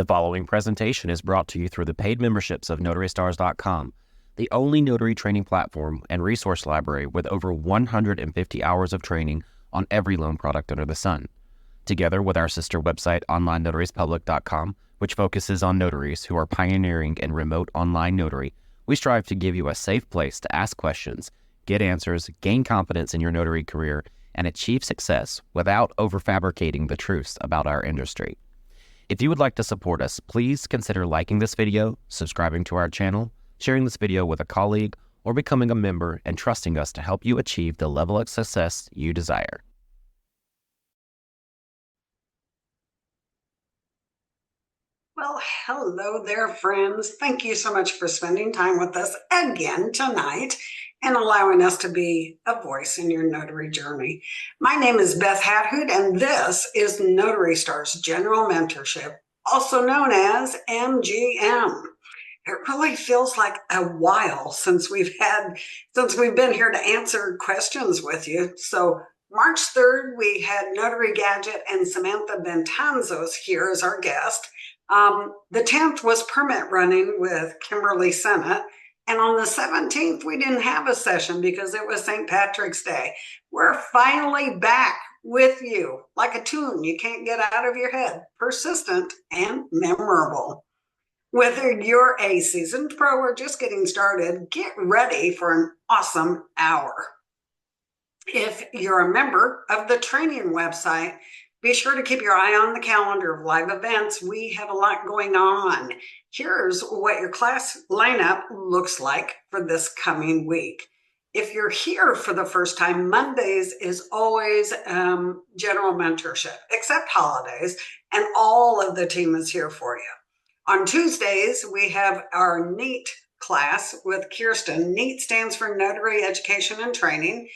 The following presentation is brought to you through the paid memberships of NotaryStars.com, the only notary training platform and resource library with over 150 hours of training on every loan product under the sun. Together with our sister website, OnlineNotariesPublic.com, which focuses on notaries who are pioneering in remote online notary, we strive to give you a safe place to ask questions, get answers, gain confidence in your notary career, and achieve success without overfabricating the truths about our industry. If you would like to support us, please consider liking this video, subscribing to our channel, sharing this video with a colleague, or becoming a member and trusting us to help you achieve the level of success you desire. Well, hello there, friends. Thank you so much for spending time with us again tonight and allowing us to be a voice in your notary journey. My name is Beth Hathood, and this is Notary Stars General Mentorship, also known as MGM. It really feels like a while since we've been here to answer questions with you. So March 3rd, we had Notary Gadget and Samantha Bentanzos here as our guest. The 10th was permit running with Kimberly Sennett. And on the 17th, we didn't have a session because it was St. Patrick's Day. We're finally back with you like a tune you can't get out of your head, persistent and memorable. Whether you're a seasoned pro or just getting started, get ready for an awesome hour. If you're a member of the training website, be sure to keep your eye on the calendar of live events. We have a lot going on. Here's what your class lineup looks like for this coming week. If you're here for the first time, Mondays is always general mentorship, except holidays, and all of the team is here for you. On Tuesdays, we have our NEAT class with Kirsten. NEAT stands for Notary Education and Training.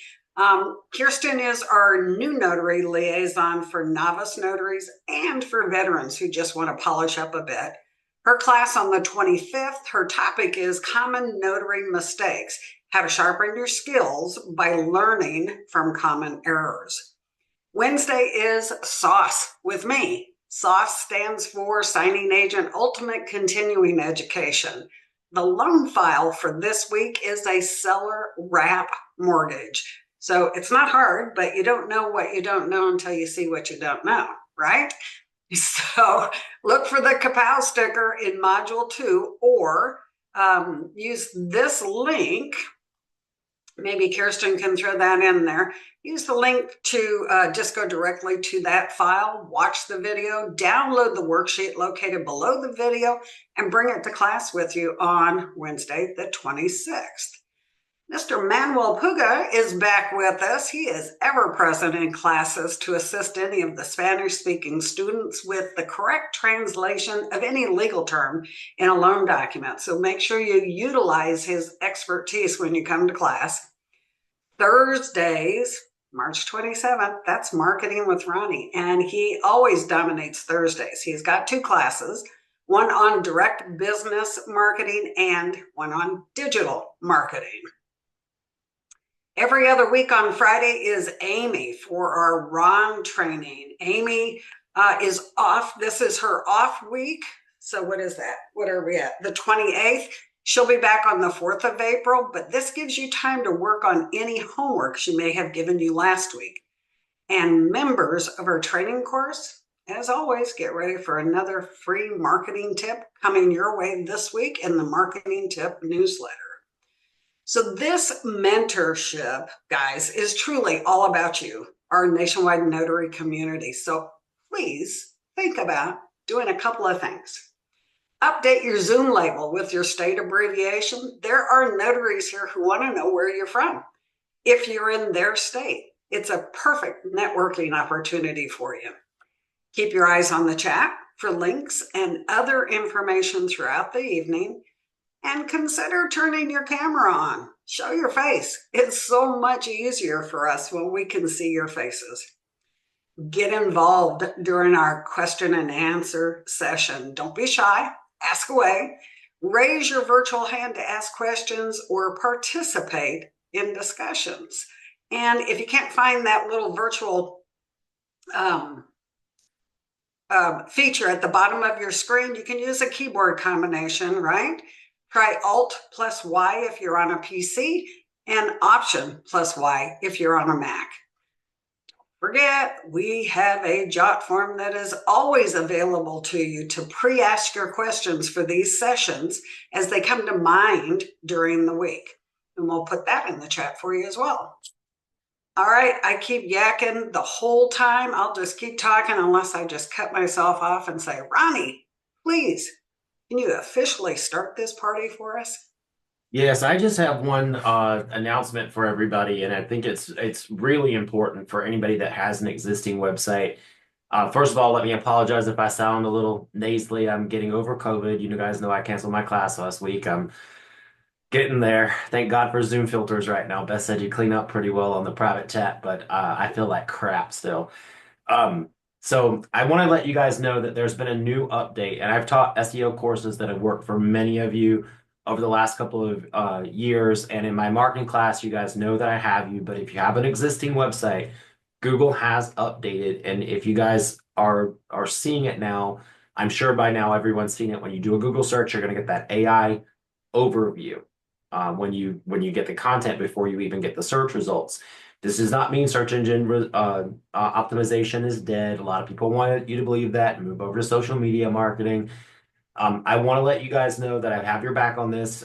Kirsten is our new notary liaison for novice notaries and for veterans who just want to polish up a bit. Her class on the 25th, her topic is Common Notary Mistakes, how to sharpen your skills by learning from common errors. Wednesday is SAUCE with me. SAUCE stands for Signing Agent Ultimate Continuing Education. The loan file for this week is a seller wrap mortgage. So it's not hard, but you don't know what you don't know until you see what you don't know, right? So look for the Kapow sticker in Module 2 or use this link. Maybe Kirsten can throw that in there. Use the link to just go directly to that file, watch the video, download the worksheet located below the video, and bring it to class with you on Wednesday, the 26th. Mr. Manuel Puga is back with us. He is ever present in classes to assist any of the Spanish-speaking students with the correct translation of any legal term in a loan document. So make sure you utilize his expertise when you come to class. Thursdays, March 27th, that's Marketing with Ronnie, and he always dominates Thursdays. He's got two classes, one on direct business marketing and one on digital marketing. Every other week on Friday is Amy for our RON training. Amy is off. This is her off week. So what is that? What are we at? The 28th. She'll be back on the 4th of April, but this gives you time to work on any homework she may have given you last week. And members of our training course, as always, get ready for another free marketing tip coming your way this week in the Marketing Tip newsletter. So this mentorship, guys, is truly all about you, our nationwide notary community. So please think about doing a couple of things. Update your Zoom label with your state abbreviation. There are notaries here who want to know where you're from. If you're in their state, it's a perfect networking opportunity for you. Keep your eyes on the chat for links and other information throughout the evening. And consider turning your camera on. Show your face. It's so much easier for us when we can see your faces. Get involved during our question and answer session. Don't be shy. Ask away. Raise your virtual hand to ask questions or participate in discussions. And if you can't find that little virtual feature at the bottom of your screen, you can use a keyboard combination, right? Try Alt plus Y if you're on a PC and Option plus Y if you're on a Mac. Forget, we have a jot form that is always available to you to pre-ask your questions for these sessions as they come to mind during the week. And we'll put that in the chat for you as well. All right, I keep yakking the whole time. I'll just keep talking unless I just cut myself off and say, Ronnie, please, can you officially start this party for us? Yes, I just have one announcement for everybody, and I think it's really important for anybody that has an existing website. First of all, let me apologize if I sound a little nasally. I'm getting over COVID. You guys know I canceled my class last week. I'm getting there. Thank God for Zoom filters right now. Beth said you clean up pretty well on the private chat, but I feel like crap still. So I want to let you guys know that there's been a new update, and I've taught SEO courses that have worked for many of you over the last couple of years. And in my marketing class, you guys know that I have you, but if you have an existing website, Google has updated. And if you guys are seeing it now, I'm sure by now everyone's seen it. When you do a Google search, you're going to get that AI overview when you get the content before you even get the search results. This does not mean search engine optimization is dead. A lot of people want you to believe that and move over to social media marketing. I want to let you guys know that I have your back on this.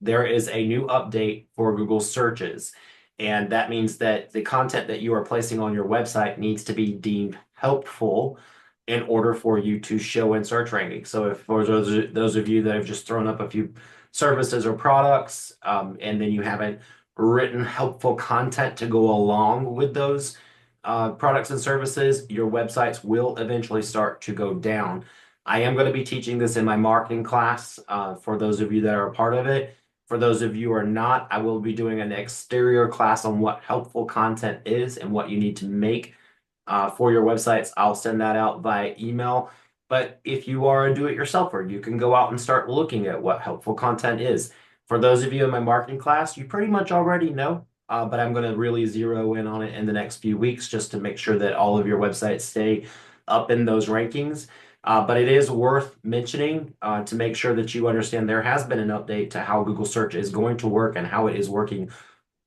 There is a new update for Google searches, and that means that the content that you are placing on your website needs to be deemed helpful in order for you to show in search rankings. So if for those of you that have just thrown up a few services or products, and then you haven't written helpful content to go along with those products and services, your websites will eventually start to go down. I am going to be teaching this in my marketing class for those of you that are a part of it. For those of you who are not, I will be doing an exterior class on what helpful content is and what you need to make for your websites. I'll send that out via email. But if you are a do-it-yourselfer, you can go out and start looking at what helpful content is. For those of you in my marketing class, you pretty much already know, but I'm going to really zero in on it in the next few weeks just to make sure that all of your websites stay up in those rankings. But it is worth mentioning to make sure that you understand there has been an update to how Google search is going to work and how it is working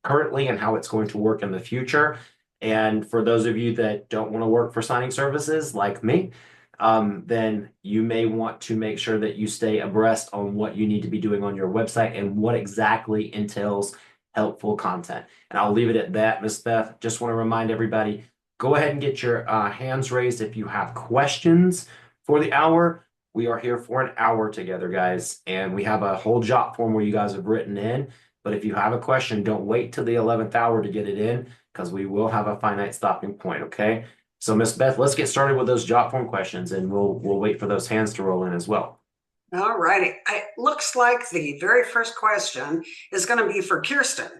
currently and how it's going to work in the future. And for those of you that don't want to work for signing services like me, then you may want to make sure that you stay abreast on what you need to be doing on your website and what exactly entails helpful content. And I'll leave it at that, Miss Beth. Just want to remind everybody, go ahead and get your hands raised if you have questions for the hour. We are here for an hour together, guys, and we have a whole jot form where you guys have written in. But if you have a question, don't wait till the 11th hour to get it in, because we will have a finite stopping point, okay? So, Miss Beth, let's get started with those jot form questions, and we'll wait for those hands to roll in as well. All righty. It looks like the very first question is going to be for Kirsten.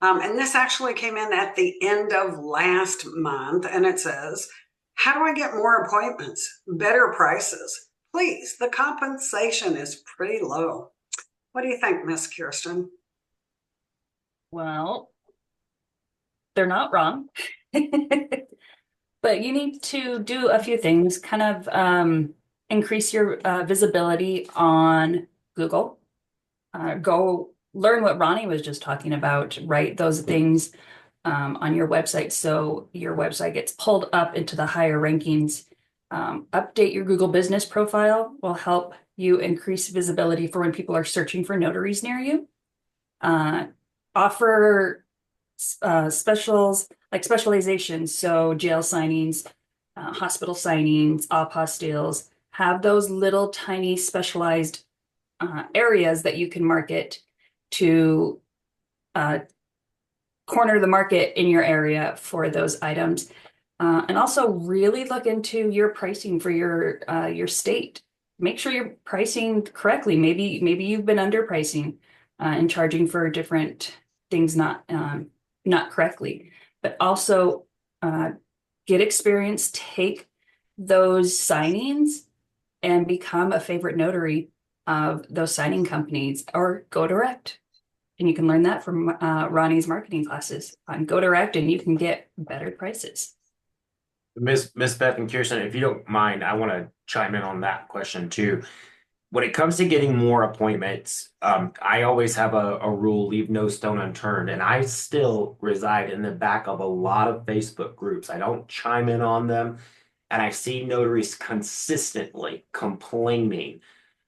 And this actually came in at the end of last month, and it says, how do I get more appointments, better prices? Please, the compensation is pretty low. What do you think, Miss Kirsten? Well, they're not wrong, but you need to do a few things, kind of increase your visibility on Google. Go learn what Ronnie was just talking about, write those things on your website so your website gets pulled up into the higher rankings. Update your Google business profile will help you increase visibility for when people are searching for notaries near you. Offer specials like specializations, so jail signings, hospital signings, apostilles. Have those little tiny specialized areas that you can market to corner the market in your area for those items. And also really look into your pricing for your state. Make sure you're pricing correctly. Maybe you've been underpricing and charging for different things not correctly. But also get experience, take those signings and become a favorite notary of those signing companies, or go direct. And you can learn that from Ronnie's marketing classes on Go Direct, and you can get better prices. Miss Beth and Kirsten, if you don't mind, I want to chime in on that question too. When it comes to getting more appointments, I always have a rule, leave no stone unturned. And I still reside in the back of a lot of Facebook groups. I don't chime in on them. And I see notaries consistently complaining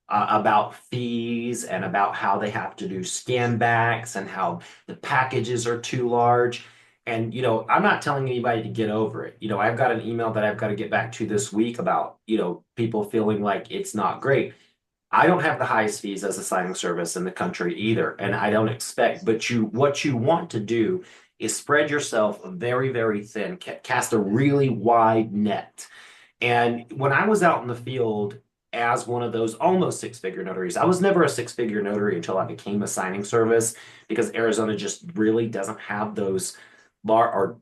about fees and about how they have to do scan backs and how the packages are too large. And, I'm not telling anybody to get over it. I've got an email that I've got to get back to this week about, people feeling like it's not great. I don't have the highest fees as a signing service in the country either, and I don't expect. But what you want to do is spread yourself very, very thin, cast a really wide net. And when I was out in the field as one of those almost six-figure notaries, I was never a six-figure notary until I became a signing service because Arizona just really doesn't have those large, or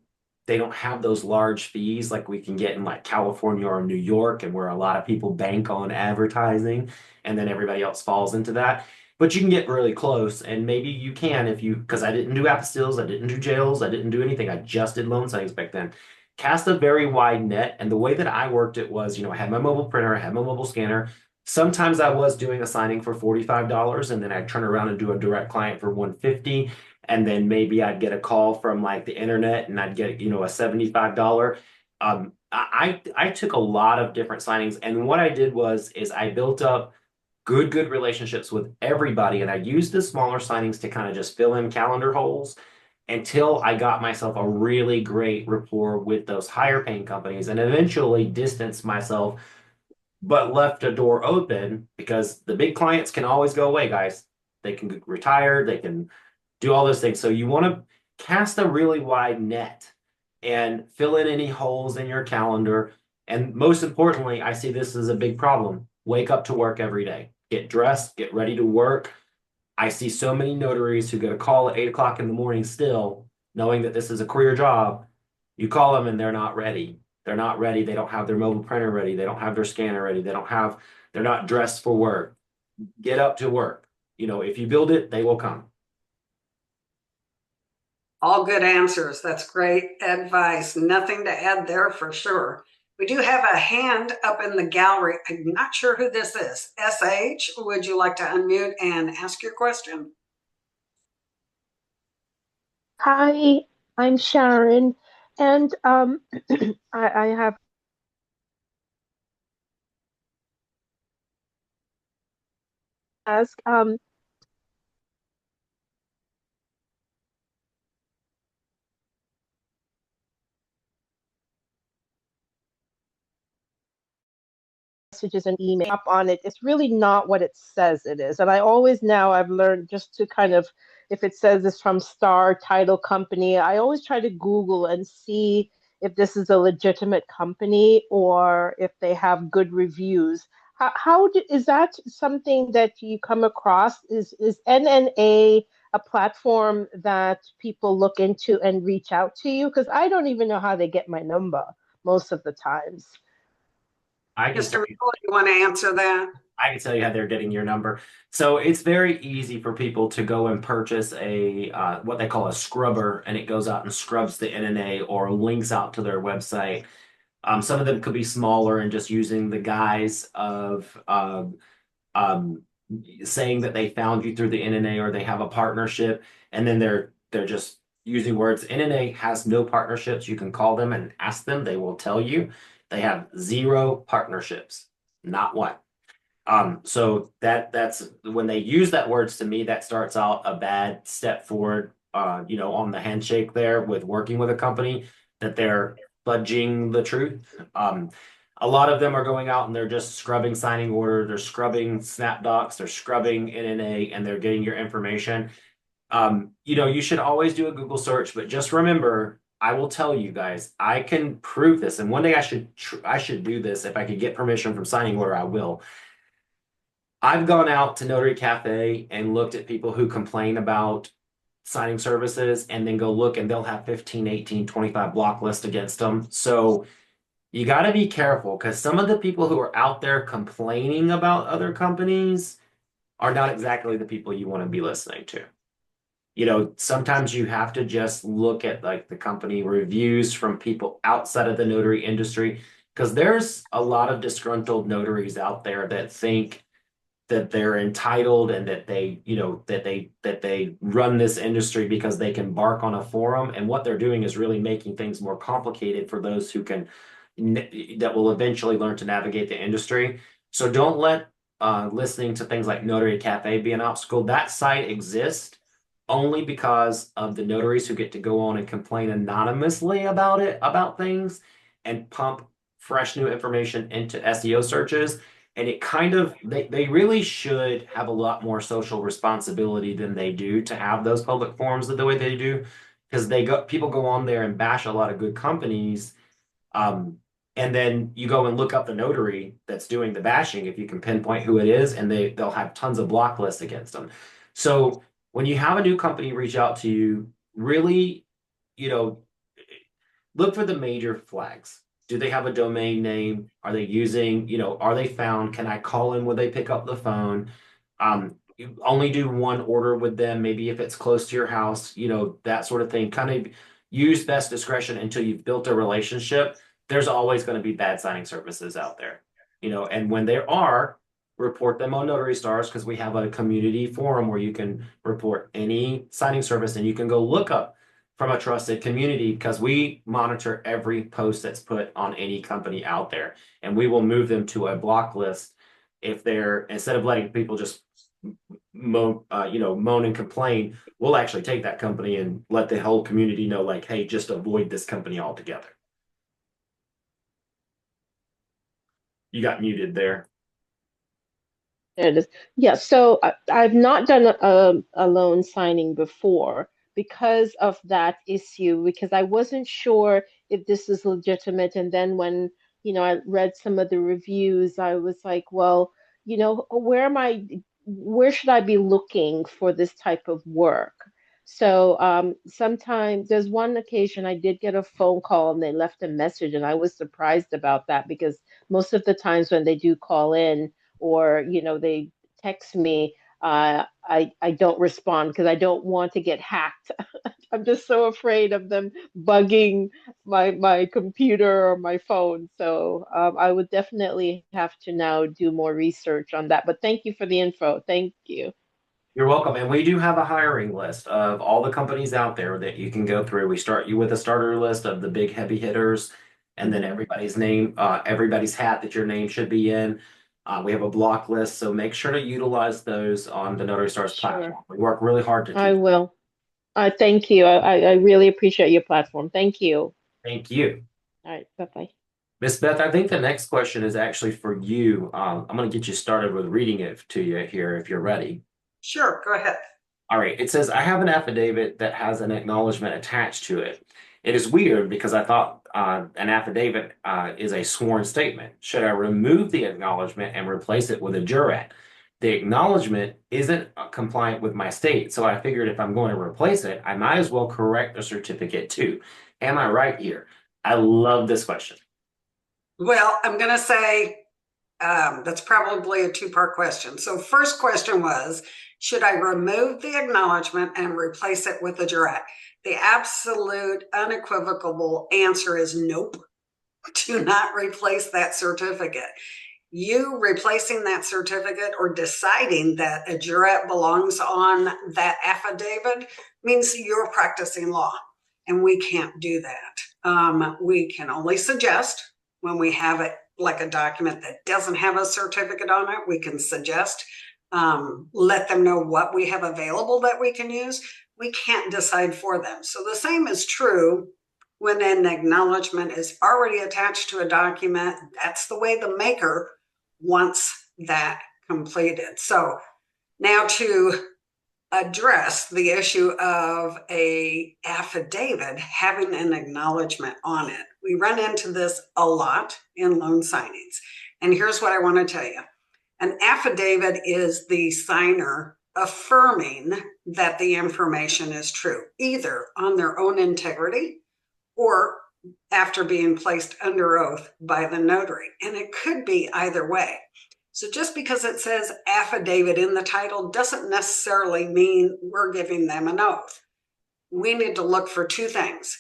they don't have those large fees like we can get in like California or New York, and where a lot of people bank on advertising and then everybody else falls into that. But you can get really close, and maybe you can if you, because I didn't do apostilles, I didn't do jails, I didn't do anything. I just did loan signings back then. Cast a very wide net, and the way that I worked it was, I had my mobile printer, I had my mobile scanner. Sometimes I was doing a signing for $45, and then I'd turn around and do a direct client for $150, and then maybe I'd get a call from like the internet, and I'd get a $75. I took a lot of different signings, and what I did is I built up good relationships with everybody, and I used the smaller signings to kind of just fill in calendar holes until I got myself a really great rapport with those higher paying companies, and eventually distanced myself, but left a door open because the big clients can always go away, guys. They can retire, they can do all those things. So you want to cast a really wide net and fill in any holes in your calendar. And most importantly, I see this as a big problem. Wake up to work every day. Get dressed, get ready to work. I see so many notaries who get a call at 8 o'clock in the morning still, knowing that this is a career job. You call them and they're not ready. They're not ready. They don't have their mobile printer ready. They don't have their scanner ready. They're not dressed for work. Get up to work. If you build it, they will come. All good answers. That's great advice. Nothing to add there for sure. We do have a hand up in the gallery. I'm not sure who this is. SH, would you like to unmute and ask your question? Hi, I'm Sharon, and I have asked messages and email up on it. It's really not what it says it is, and I always now I've learned just to kind of, if it says it's from Star Title Company, I always try to Google and see if this is a legitimate company or if they have good reviews. Is that something that you come across? Is NNA a platform that people look into and reach out to you? Because I don't even know how they get my number most of the times. Mr. McCoy, you want to answer that? I can tell you how they're getting your number. So it's very easy for people to go and purchase a what they call a scrubber, and it goes out and scrubs the NNA or links out to their website. Some of them could be smaller and just using the guise of saying that they found you through the NNA or they have a partnership, and then they're just using words. NNA has no partnerships. You can call them and ask them. They will tell you they have 0 partnerships, not one. So that's when they use that words to me, that starts out a bad step forward, on the handshake there with working with a company that they're fudging the truth. A lot of them are going out and they're just scrubbing signing order, they're scrubbing snap docs, they're scrubbing NNA, and they're getting your information. You should always do a Google search, but just remember, I will tell you guys, I can prove this, and one day I should do this. If I could get permission from signing order, I will. I've gone out to Notary Cafe and looked at people who complain about signing services and then go look and they'll have 15, 18, 25 block list against them. So you got to be careful because some of the people who are out there complaining about other companies are not exactly the people you want to be listening to. Sometimes you have to just look at like the company reviews from people outside of the notary industry, because there's a lot of disgruntled notaries out there that think that they're entitled and that they run this industry because they can bark on a forum, and what they're doing is really making things more complicated for those who can that will eventually learn to navigate the industry. So don't let listening to things like Notary Cafe be an obstacle. That site exists only because of the notaries who get to go on and complain anonymously about things and pump fresh new information into SEO searches. And it kind of they really should have a lot more social responsibility than they do to have those public forums the way they do, because people go on there and bash a lot of good companies, and then you go and look up the notary that's doing the bashing, if you can pinpoint who it is, and they'll have tons of block lists against them. So when you have a new company reach out to you, really, you know, look for the major flags. Do they have a domain name? Are they using, are they found? Can I call in? Will they pick up the phone? You only do one order with them, maybe if it's close to your house, that sort of thing. Kind of use best discretion until you've built a relationship. There's always going to be bad signing services out there, and when there are, report them on Notary Stars, because we have a community forum where you can report any signing service, and you can go look up from a trusted community, because we monitor every post that's put on any company out there, and we will move them to a block list if they're, instead of letting people just moan and complain. We'll actually take that company and let the whole community know, like, hey, just avoid this company altogether. You got muted there. There it is. Yeah, so I've not done a loan signing before because of that issue, because I wasn't sure if this is legitimate. And then when, I read some of the reviews, I was like, well, where should I be looking for this type of work? So sometimes there's one occasion I did get a phone call and they left a message, and I was surprised about that, because most of the times when they do call in, or they text me, I don't respond because I don't want to get hacked. I'm just so afraid of them bugging my computer or my phone. So I would definitely have to now do more research on that. But thank you for the info. Thank you. You're welcome. And we do have a hiring list of all the companies out there that you can go through. We start you with a starter list of the big heavy hitters, and then everybody's name, everybody's hat that your name should be in. We have a block list, so make sure to utilize those on the Notary Stars platform. Sure, We work really hard to I teach. will. Thank you. I really appreciate your platform. Thank you. Thank you. All right, bye-bye. Miss Beth, I think the next question is actually for you. I'm going to get you started with reading it to you here if you're ready. Sure, go ahead. All right. It says, I have an affidavit that has an acknowledgement attached to it. It is weird because I thought an affidavit is a sworn statement. Should I remove the acknowledgement and replace it with a jurat? The acknowledgement isn't compliant with my state, so I figured if I'm going to replace it, I might as well correct the certificate too. Am I right here? I love this question. Well, I'm going to say that's probably a two-part question. So first question was, should I remove the acknowledgement and replace it with a jurat? The absolute unequivocal answer is nope. Do not replace that certificate. You replacing that certificate or deciding that a jurat belongs on that affidavit means you're practicing law, and we can't do that. We can only suggest when we have it, like a document that doesn't have a certificate on it, we can suggest, let them know what we have available that we can use. We can't decide for them. So the same is true when an acknowledgement is already attached to a document. That's the way the maker wants that completed. So now to address the issue of a affidavit having an acknowledgement on it. We run into this a lot in loan signings. And here's what I want to tell you. An affidavit is the signer affirming that the information is true, either on their own integrity or after being placed under oath by the notary. And it could be either way. So just because it says affidavit in the title doesn't necessarily mean we're giving them an oath. We need to look for two things.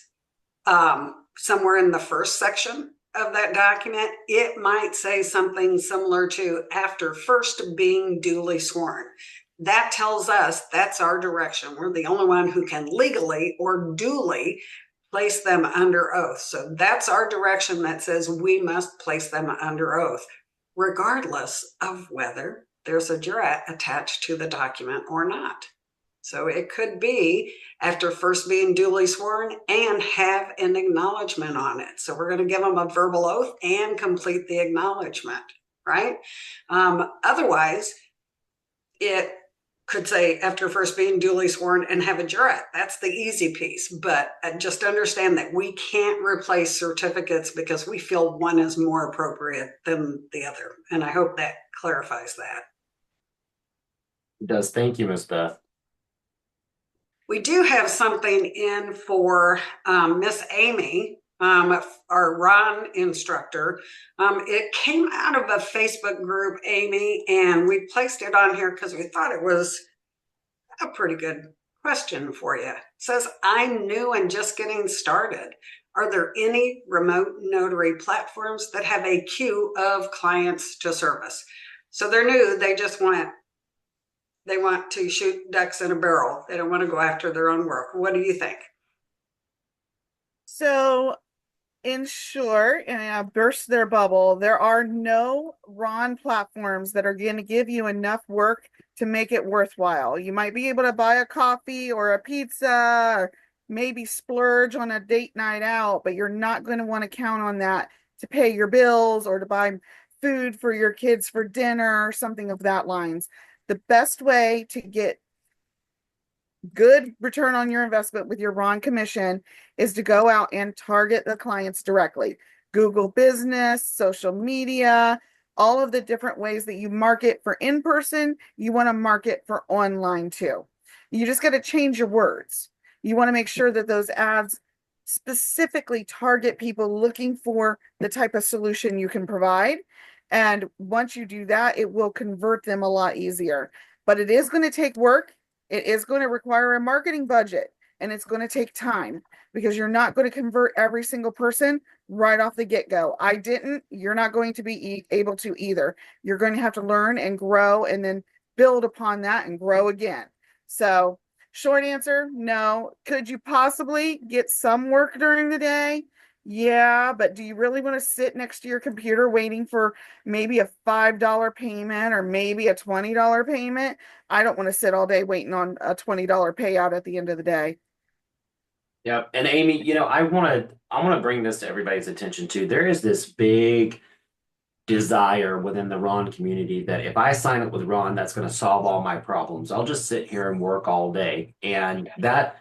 Somewhere in the first section of that document, it might say something similar to after first being duly sworn. That tells us that's our direction. We're the only one who can legally or duly place them under oath. So that's our direction that says we must place them under oath, regardless of whether there's a jurat attached to the document or not. So it could be after first being duly sworn and have an acknowledgement on it. So we're going to give them a verbal oath and complete the acknowledgement, right? Otherwise, it could say after first being duly sworn and have a jurat. That's the easy piece. But just understand that we can't replace certificates because we feel one is more appropriate than the other. And I hope that clarifies that. It does. Thank you, Ms. Beth. We do have something in for Miss Amy, our Ron instructor. It came out of a Facebook group, Amy, and we placed it on here because we thought it was a pretty good question for you. It says, I'm new and just getting started. Are there any remote notary platforms that have a queue of clients to service? So they're new, they want to shoot ducks in a barrel. They don't want to go after their own work. What do you think? So, in short, and I burst their bubble, there are no RON platforms that are going to give you enough work to make it worthwhile. You might be able to buy a coffee or a pizza or maybe splurge on a date night out, but you're not going to want to count on that to pay your bills or to buy food for your kids for dinner or something of that lines. The best way to get good return on your investment with your RON commission is to go out and target the clients directly. Google Business, social media, all of the different ways that you market for in-person, you want to market for online too. You just got to change your words. You want to make sure that those ads specifically target people looking for the type of solution you can provide. And once you do that, it will convert them a lot easier. But it is going to take work. It is going to require a marketing budget, and it's going to take time because you're not going to convert every single person right off the get-go. I didn't. You're not going to be able to either. You're going to have to learn and grow and then build upon that and grow again. So short answer, no. Could you possibly get some work during the day? Yeah, but do you really want to sit next to your computer waiting for maybe a $5 payment or maybe a $20 payment? I don't want to sit all day waiting on a $20 payout at the end of the day. Yeah, and Amy, I want to bring this to everybody's attention too. There is this big desire within the RON community that if I sign up with RON, that's going to solve all my problems. I'll just sit here and work all day, and that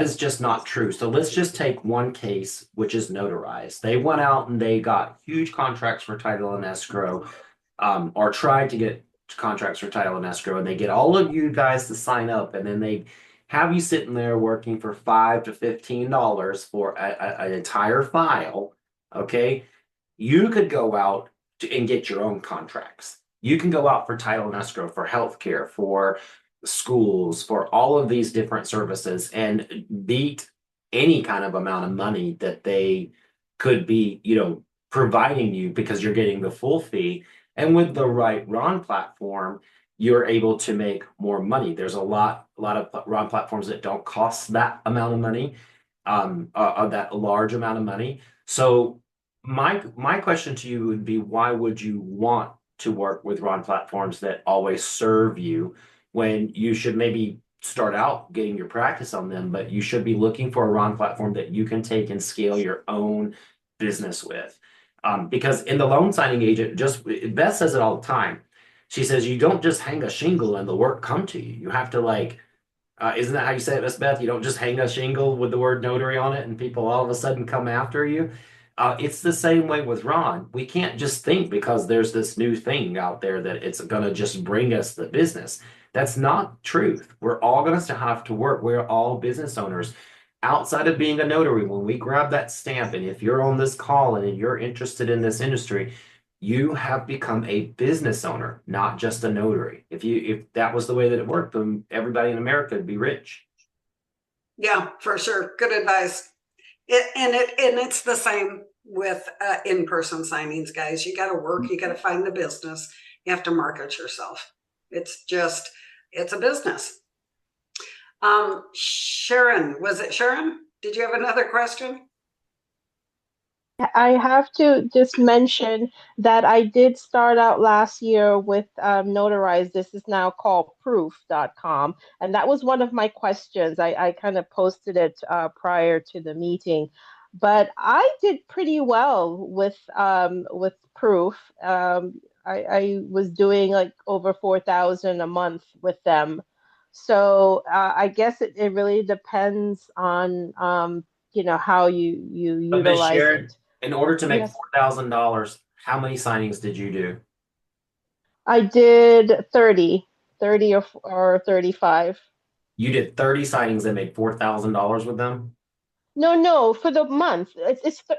is just not true. So let's just take one case, which is notarized. They went out and they got huge contracts for title and escrow, or tried to get contracts for title and escrow, and they get all of you guys to sign up, and then they have you sitting there working for $5 to $15 for an entire file. Okay, you could go out and get your own contracts. You can go out for title and escrow, for healthcare, for schools, for all of these different services, and beat any kind of amount of money that they could be, providing you, because you're getting the full fee. And with the right RON platform, you're able to make more money. There's a lot of RON platforms that don't cost that amount of money, that large amount of money. So my question to you would be, why would you want to work with RON platforms that always serve you, when you should maybe start out getting your practice on them, but you should be looking for a RON platform that you can take and scale your own business with? Because in the loan signing agent, Beth says it all the time. She says, you don't just hang a shingle and the work come to you. You have to isn't that how you say it, Miss Beth? You don't just hang a shingle with the word notary on it and people all of a sudden come after you. It's the same way with RON. We can't just think because there's this new thing out there that it's going to just bring us the business. That's not truth. We're all going to have to work. We're all business owners. Outside of being a notary, when we grab that stamp, and if you're on this call and you're interested in this industry, you have become a business owner, not just a notary. If that was the way that it worked, then everybody in America would be rich. Yeah, for sure. Good advice. And it's the same with in-person signings, guys. You got to work. You got to find the business. You have to market yourself. It's a business. Sharon, was it Sharon? Did you have another question? I have to just mention that I did start out last year with Notarize. This is now called proof.com. And that was one of my questions. I kind of posted it prior to the meeting. But I did pretty well with proof. I was doing like over 4,000 a month with them. So I guess it really depends on how you But Miss utilize Sharon, it. in order to make Yes, $4,000, how many signings did you do? I did 30 or 35. You did 30 signings and made $4,000 with them? No, for the month.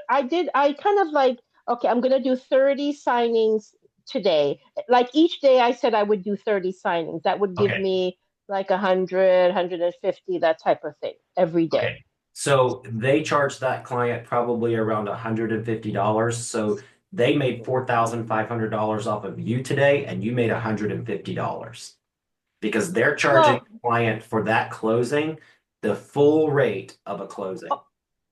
I kind of like, okay, I'm gonna do 30 signings today. Like each day I said I would do 30 signings. That would give Okay. me like 100, 150, that type of thing every day. Okay. So they charged that client probably around $150. So they made $4,500 off of you today, and you made $150 because they're charging No, the client for that closing the full rate of a closing.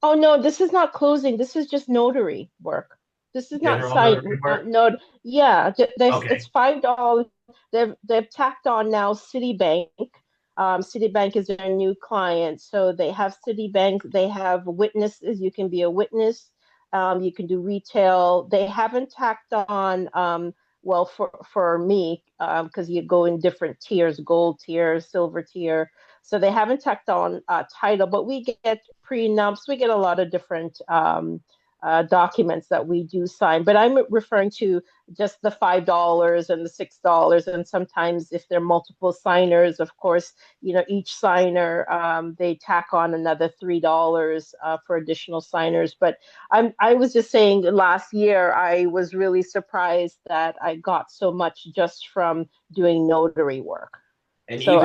oh no, this is not closing. This is just notary work. This is not General notary sign. work? No, yeah, it's Okay. $5. They've tacked on now Citibank. Citibank is their new client, so they have Citibank. They have witnesses. You can be a witness. You can do retail. They haven't tacked on. Well, for me, because you go in different tiers: gold tier, silver tier. So they haven't tacked on title, but we get prenups. We get a lot of different documents that we do sign. But I'm referring to just the $5 and the $6, and sometimes if there are multiple signers, of course, each signer they tack on another $3 for additional signers. But I was just saying, last year I was really surprised that I got so much just from doing notary work. And So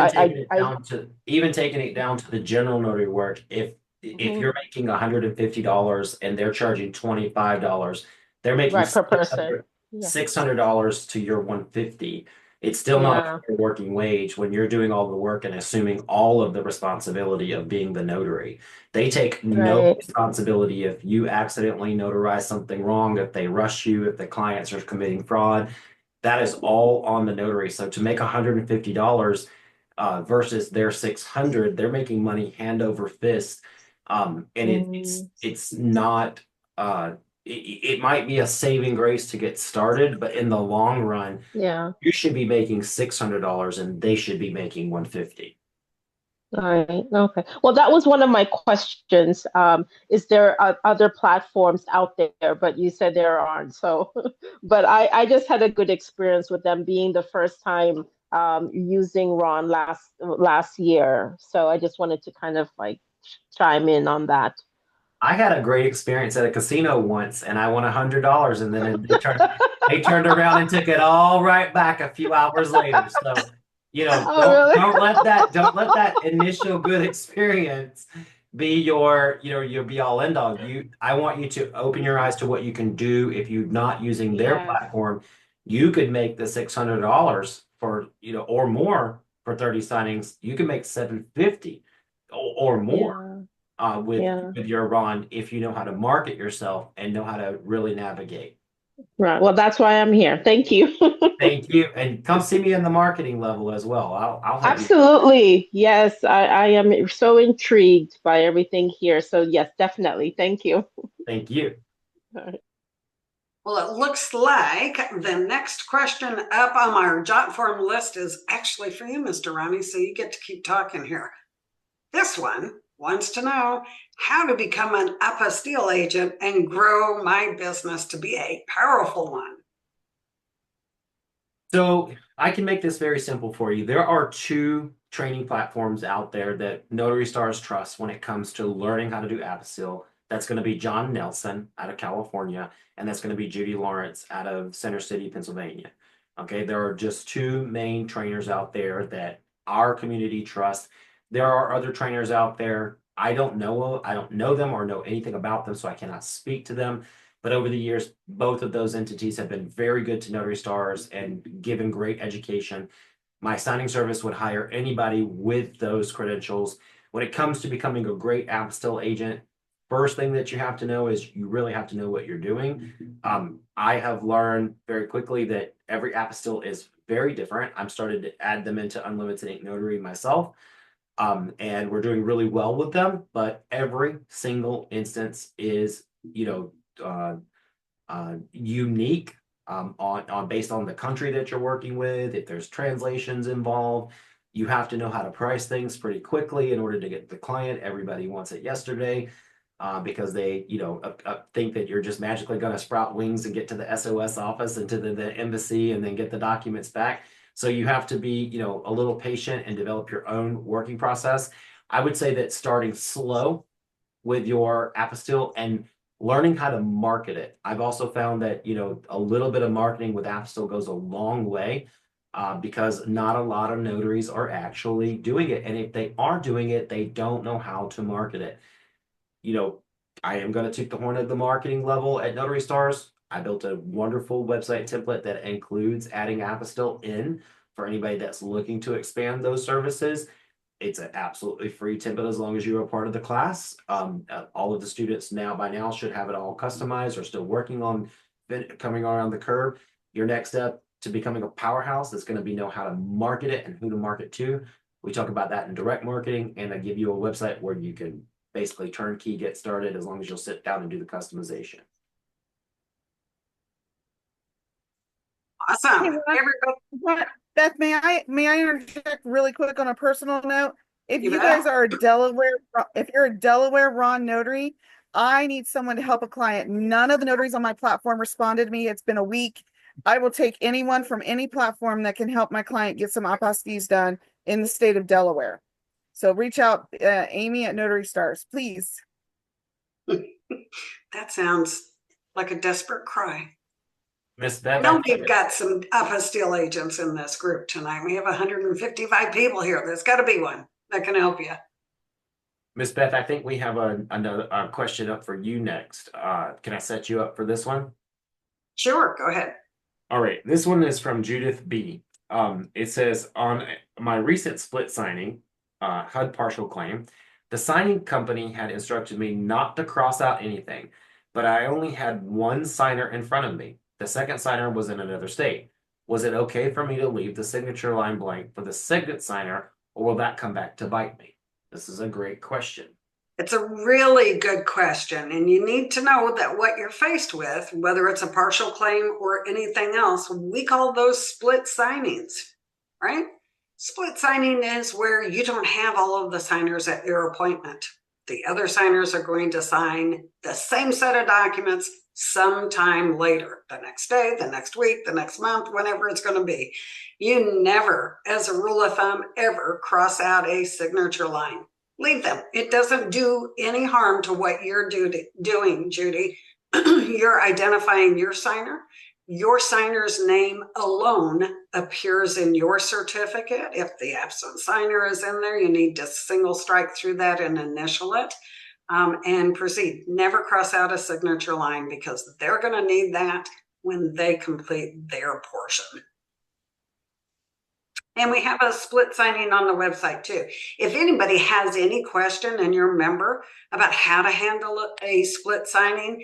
even taking it down to the general notary work, if mhm, you're making $150 and they're charging $25, they're making right, per person. Yeah, $600 to your 150. It's still not a yeah, fair working wage when you're doing all the work and assuming all of the responsibility of being the notary. They take no right. responsibility if you accidentally notarize something wrong, if they rush you, if the clients are committing fraud. That is all on the notary. So to make $150 versus their 600, they're making money hand over fist. And Mm, it's not it might be a saving grace to get started, but in the long run, yeah. you should be making $600 and they should be making 150. All right. Okay. Well, that was one of my questions. Is there other platforms out there? But you said there aren't. So, but I just had a good experience with them being the first time using Ron last year. So I just wanted to kind of like chime in on that. I had a great experience at a casino once and I won $100 and then they turned around and took it all right back a few hours later. So, Oh, don't let that initial good experience be your be all end all. I want you to open your eyes to what you can do if you're not using their yes. platform. You could make the $600 for, or more for 30 signings. You can make 750 or more Yeah. with Yeah. your Ron if you know how to market yourself and know how to really navigate. Right. Well, that's why I'm here. Thank you. Thank you, and come see me in the marketing level as well. I'll help you. Absolutely. Yes, I am so intrigued by everything here. So, yes, definitely. Thank you. Thank you. Well, it looks like the next question up on our jot form list is actually for you, Mr. Ronnie, so you get to keep talking here. This one wants to know how to become an apostille agent and grow my business to be a powerful one. So I can make this very simple for you. There are two training platforms out there that Notary Stars trust when it comes to learning how to do apostille. That's going to be John Nelson out of California, and that's going to be Judy Lawrence out of Center City, Pennsylvania. Okay, there are just two main trainers out there that our community trusts. There are other trainers out there. I don't know them or know anything about them, so I cannot speak to them. But over the years, both of those entities have been very good to Notary Stars and given great education. My signing service would hire anybody with those credentials. When it comes to becoming a great apostille agent, first thing that you have to know is you really have to know what you're doing. I have learned very quickly that every apostille is very different. I'm starting to add them into Unlimited Ink Notary myself. And we're doing really well with them, but every single instance is, unique on based on the country that you're working with. If there's translations involved, you have to know how to price things pretty quickly in order to get the client. Everybody wants it yesterday because they, think that you're just magically going to sprout wings and get to the SOS office and to the embassy and then get the documents back. So you have to be, a little patient and develop your own working process. I would say that starting slow with your apostille and learning how to market it. I've also found that, a little bit of marketing with apostille goes a long way because not a lot of notaries are actually doing it. And if they are doing it, they don't know how to market it. I am going to toot the horn at the marketing level at Notary Stars. I built a wonderful website template that includes adding apostille in for anybody that's looking to expand those services. It's an absolutely free template as long as you're a part of the class. All of the students by now should have it all customized or still working on coming around the curve. Your next step to becoming a powerhouse is going to be know how to market it and who to market to. We talk about that in direct marketing, and I give you a website where you can basically turnkey get started as long as you'll sit down and do the customization. Awesome. Hey, Ron, Beth, may I interject really quick on a personal note? If You you bet. guys are if you're a Delaware Ron notary, I need someone to help a client. None of the notaries on my platform responded to me. It's been a week. I will take anyone from any platform that can help my client get some apostilles done in the state of Delaware. So reach out, Amy at Notary Stars, please. That sounds like a desperate cry. Miss I Beth, know we've got some apostille agents in this group tonight. We have 155 people here. There's got to be one that can help you. Miss Beth, I think we have another question up for you next. Can I set you up for this one? Sure, go ahead. All right, this one is from Judith B. It says, on my recent split signing, HUD partial claim, the signing company had instructed me not to cross out anything, but I only had one signer in front of me. The second signer was in another state. Was it okay for me to leave the signature line blank for the second signer, or will that come back to bite me? This is a great question. It's a really good question, and you need to know that what you're faced with, whether it's a partial claim or anything else, we call those split signings, right? Split signing is where you don't have all of the signers at your appointment. The other signers are going to sign the same set of documents sometime later, the next day, the next week, the next month, whenever it's going to be. You never, as a rule of thumb, ever cross out a signature line. Leave them. It doesn't do any harm to what you're doing, Judy. You're identifying your signer. Your signer's name alone appears in your certificate. If the absent signer is in there, you need to single strike through that and initial it and proceed. Never cross out a signature line because they're going to need that when they complete their portion. And we have a split signing on the website too. If anybody has any question and you're a member about how to handle a split signing,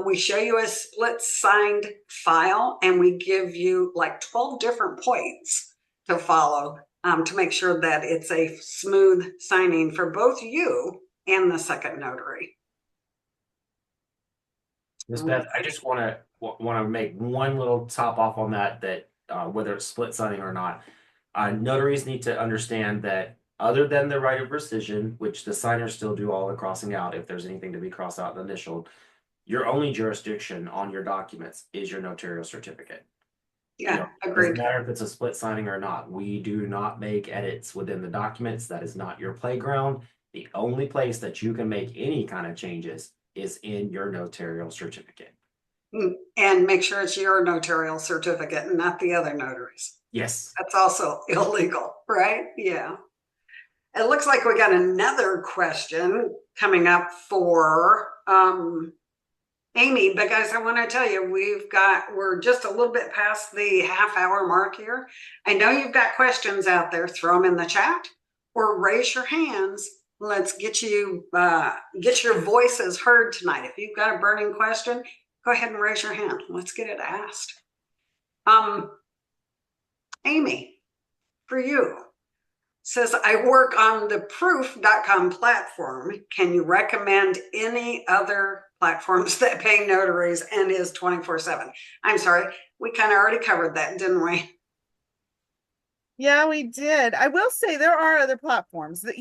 we show you a split signed file and we give you like 12 different points to follow to make sure that it's a smooth signing for both you and the second notary. Ms. Beth, I just want to make one little top off on that whether it's split signing or not. Notaries need to understand that other than the right of rescission, which the signers still do all the crossing out if there's anything to be crossed out and initialed, your only jurisdiction on your documents is your notarial certificate. Yeah, It agreed. doesn't matter if it's a split signing or not. We do not make edits within the documents. That is not your playground. The only place that you can make any kind of changes is in your notarial certificate. And make sure it's your notarial certificate and not the other notaries. Yes. That's also illegal, right? Yeah. It looks like we got another question coming up for Amy, but guys, I want to tell you, we're just a little bit past the half-hour mark here. I know you've got questions out there. Throw them in the chat or raise your hands. Let's get your voices heard tonight. If you've got a burning question, go ahead and raise your hand. Let's get it asked. Amy, for you, says, I work on the proof.com platform. Can you recommend any other platforms that pay notaries and is 24/7? I'm sorry, we kind of already covered that, didn't we? Yeah, we did. I will say there are other platforms that,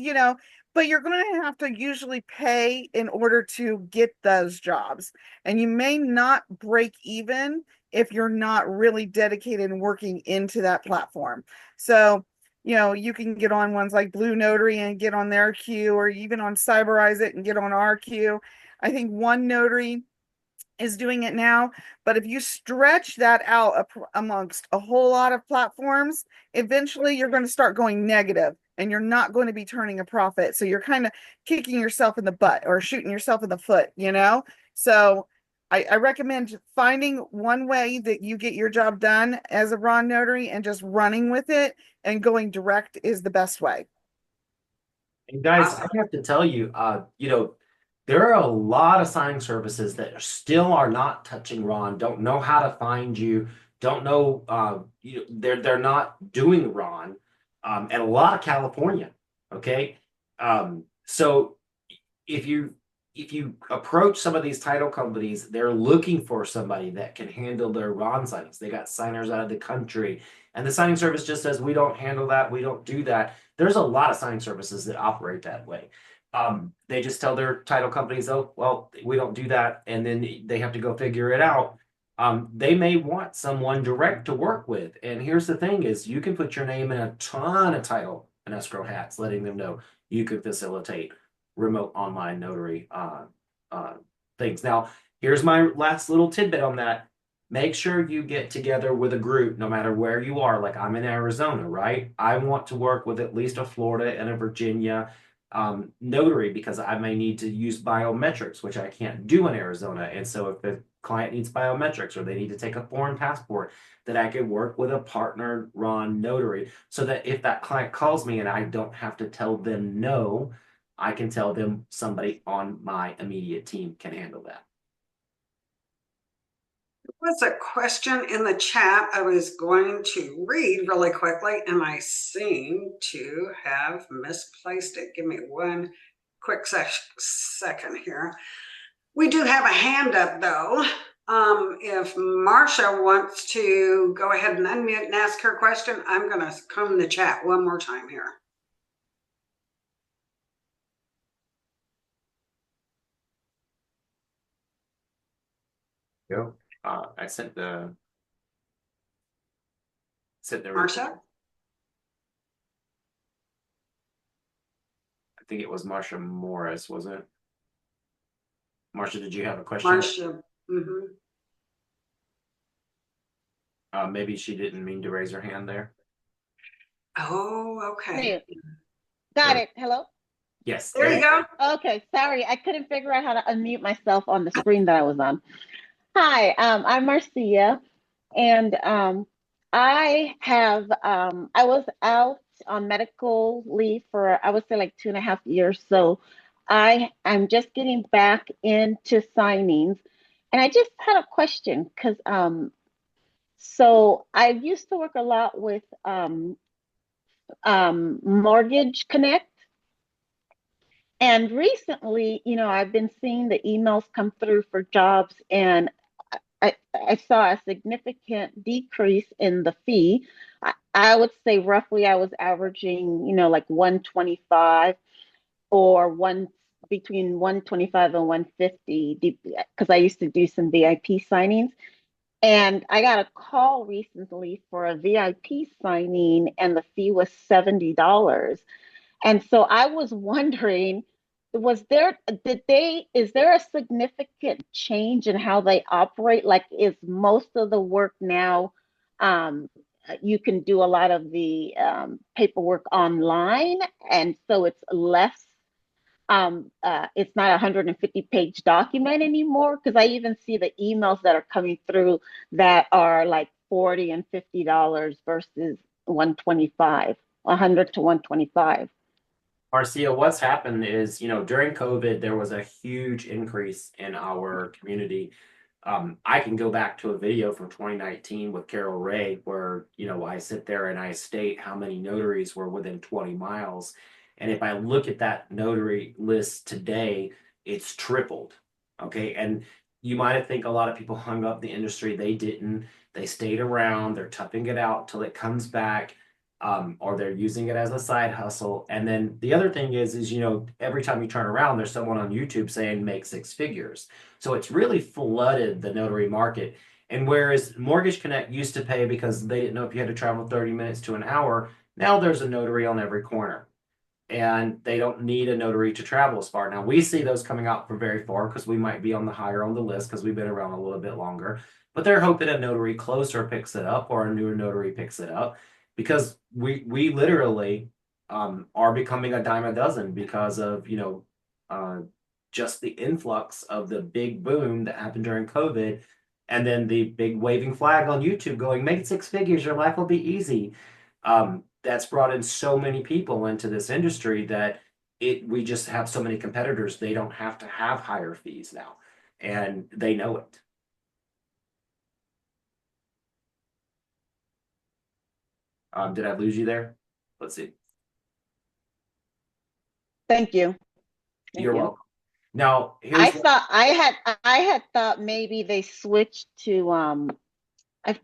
but you're going to have to usually pay in order to get those jobs. And you may not break even if you're not really dedicated and working into that platform. So, you can get on ones like Blue Notary and get on their queue, or even on Cyberize It and get on our queue. I think One Notary is doing it now, but if you stretch that out amongst a whole lot of platforms, eventually you're going to start going negative and you're not going to be turning a profit. So you're kind of kicking yourself in the butt or shooting yourself in the foot, So I recommend finding one way that you get your job done as a raw notary and just running with it, and going direct is the best way. And guys, I have to tell you, there are a lot of signing services that still are not touching Ron, don't know how to find you, don't know, they're not doing Ron, and a lot of California. Okay. So if you approach some of these title companies, they're looking for somebody that can handle their Ron signings. They got signers out of the country, and the signing service just says, we don't handle that, we don't do that. There's a lot of signing services that operate that way. They just tell their title companies, oh, well, we don't do that, and then they have to go figure it out. They may want someone direct to work with. And here's the thing is, you can put your name in a ton of title and escrow hats, letting them know you could facilitate remote online notary things. Now, here's my last little tidbit on that. Make sure you get together with a group, no matter where you are. Like, I'm in Arizona, right? I want to work with at least a Florida and a Virginia notary, because I may need to use biometrics, which I can't do in Arizona. And so if the client needs biometrics or they need to take a foreign passport, that I could work with a partner Ron notary, so that if that client calls me and I don't have to tell them no, I can tell them somebody on my immediate team can handle that. There was a question in the chat I was going to read really quickly, and I seem to have misplaced it. Give me one quick second here. We do have a hand up, though. If Marcia wants to go ahead and unmute and ask her question, I'm going to comb the chat one more time here. Go. I sent the Marcia? I think it was Marcia Morris, was it? Marcia, did you have a question? Marcia. Maybe she didn't mean to raise her hand there. Oh, okay. Got it. Hello? Yes. There you go. Okay, sorry. I couldn't figure out how to unmute myself on the screen that I was on. Hi, I'm Marcia, and I was out on medical leave for, I would say, like 2.5 years. So I'm just getting back into signings, and I just had a question because so I used to work a lot with Mortgage Connect. And recently, I've been seeing the emails come through for jobs, and I saw a significant decrease in the fee. I would say roughly I was averaging, like 125 or between 125 and 150, because I used to do some VIP signings. And I got a call recently for a VIP signing, and the fee was $70. And so I was wondering, is there a significant change in how they operate? Like, is most of the work now, um, you can do a lot of the paperwork online, and so it's not a 150-page document anymore? Because I even see the emails that are coming through that are like $40 and $50 versus 125, 100 to 125. Marcia, what's happened is, during COVID, there was a huge increase in our community. I can go back to a video from 2019 with Carol Ray where, I sit there and I state how many notaries were within 20 miles. And if I look at that notary list today, it's tripled. Okay. And you might think a lot of people hung up the industry. They didn't. They stayed around. They're toughing it out till it comes back. Or they're using it as a side hustle. And then the other thing is, every time you turn around, there's someone on YouTube saying make six figures. So it's really flooded the notary market. And whereas Mortgage Connect used to pay because they didn't know if you had to travel 30 minutes to an hour, now there's a notary on every corner. And they don't need a notary to travel as far. Now we see those coming out from very far because we might be on the higher on the list because we've been around a little bit longer. But they're hoping a notary closer picks it up or a newer notary picks it up because we literally are becoming a dime a dozen because of just the influx of the big boom that happened during COVID, and then the big waving flag on YouTube going, make six figures, your life will be easy. That's brought in so many people into this industry that we just have so many competitors. They don't have to have higher fees now, and they know it. Did I lose you there? Let's see. Thank you. You're welcome. Now, I had thought maybe they switched to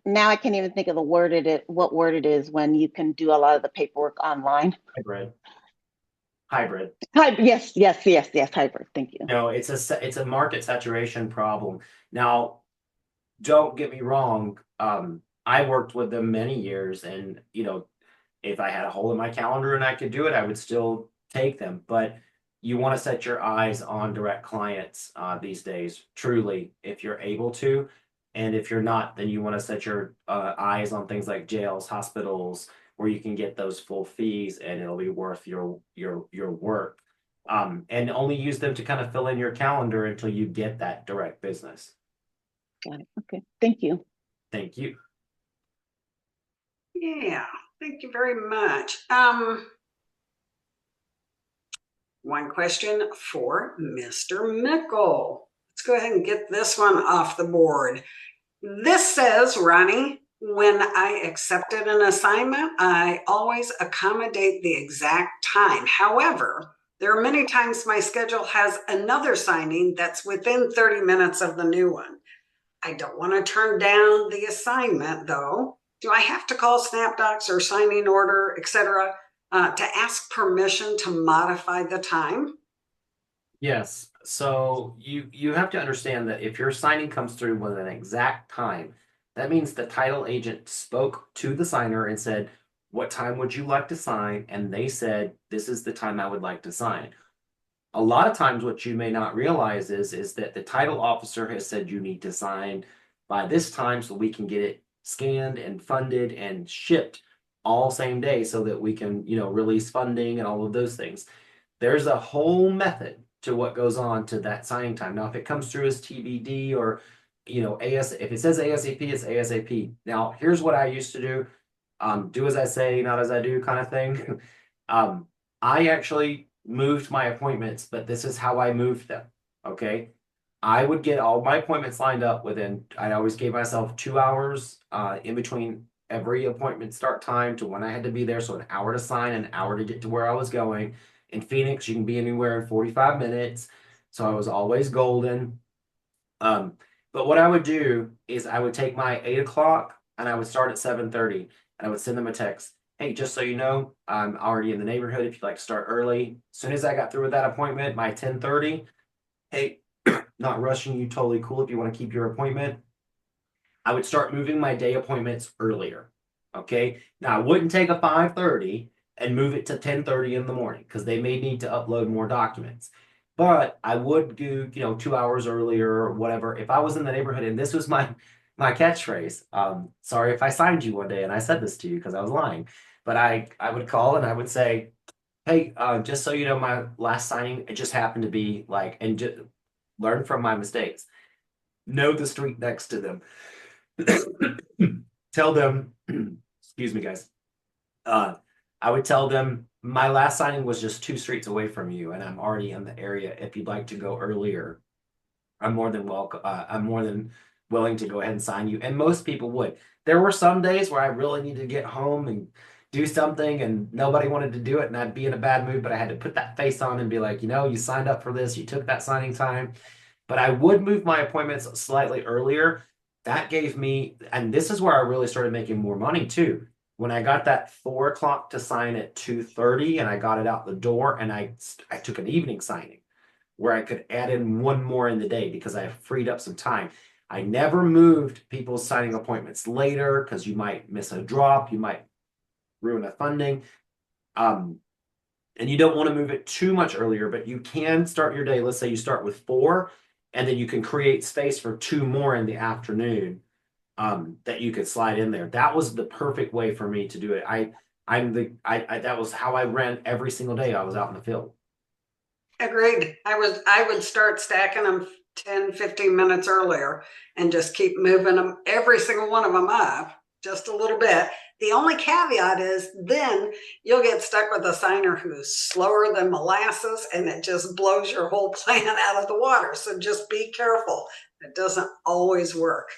now I can't even think of what word it is when you can do a lot of the paperwork online. Hybrid. Yes, hybrid. Thank you. No, it's a market saturation problem. Now, don't get me wrong. I worked with them many years, and if I had a hole in my calendar and I could do it, I would still take them. But you want to set your eyes on direct clients these days, truly, if you're able to. And if you're not, then you want to set your eyes on things like jails, hospitals, where you can get those full fees and it'll be worth your work. And only use them to kind of fill in your calendar until you get that direct business. Got it. Okay. Thank you. Thank you. Yeah, thank you very much. One question for Mr. Mickle. Let's go ahead and get this one off the board. This says, Ronnie, when I accepted an assignment, I always accommodate the exact time. However, there are many times my schedule has another signing that's within 30 minutes of the new one. I don't want to turn down the assignment, though. Do I have to call SnapDocs or signing order, etc., to ask permission to modify the time? Yes. So you have to understand that if your signing comes through with an exact time, that means the title agent spoke to the signer and said, what time would you like to sign? And they said, this is the time I would like to sign. A lot of times what you may not realize is that the title officer has said you need to sign by this time so we can get it scanned and funded and shipped all same day so that we can, release funding and all of those things. There's a whole method to what goes on to that signing time. Now, if it comes through as TBD or, if it says ASAP, it's ASAP. Now, here's what I used to do. Do as I say, not as I do kind of thing. I actually moved my appointments, but this is how I moved them. Okay. I would get all my appointments lined up I always gave myself 2 hours in between every appointment start time to when I had to be there. So an hour to sign, an hour to get to where I was going. In Phoenix, you can be anywhere in 45 minutes. So I was always golden. But what I would do is I would take my 8 o'clock and I would start at 7:30 and I would send them a text. Hey, just so you know, I'm already in the neighborhood if you'd like to start early. As soon as I got through with that appointment, my 10:30, hey, not rushing you, totally cool if you want to keep your appointment. I would start moving my day appointments earlier. Okay. Now I wouldn't take a 5:30 and move it to 10:30 in the morning because they may need to upload more documents. But I would do, 2 hours earlier or whatever. If I was in the neighborhood and this was my catchphrase, sorry if I signed you one day and I said this to you because I was lying. But I would call and I would say, hey, just so you know, my last signing, it just happened to be like, and just learn from my mistakes. Know the street next to them. Tell them, excuse me, guys. I would tell them my last signing was just 2 streets away from you, and I'm already in the area. If you'd like to go earlier, I'm more than welcome. I'm more than willing to go ahead and sign you. And most people would. There were some days where I really needed to get home and do something, and nobody wanted to do it, and I'd be in a bad mood. But I had to put that face on and be like, you signed up for this, you took that signing time. But I would move my appointments slightly earlier. That gave me, and this is where I really started making more money too. When I got that 4 o'clock to sign at 2:30, and I got it out the door, and I took an evening signing where I could add in one more in the day because I freed up some time. I never moved people's signing appointments later because you might miss a drop, you might ruin a funding. And you don't want to move it too much earlier, but you can start your day. Let's say you start with 4, and then you can create space for 2 more in the afternoon that you could slide in there. That was the perfect way for me to do it. That was how I ran every single day I was out in the field. Agreed. I would start stacking them 10, 15 minutes earlier and just keep moving them, every single one of them up just a little bit. The only caveat is then you'll get stuck with a signer who's slower than molasses, and it just blows your whole plan out of the water. So just be careful. It doesn't always work.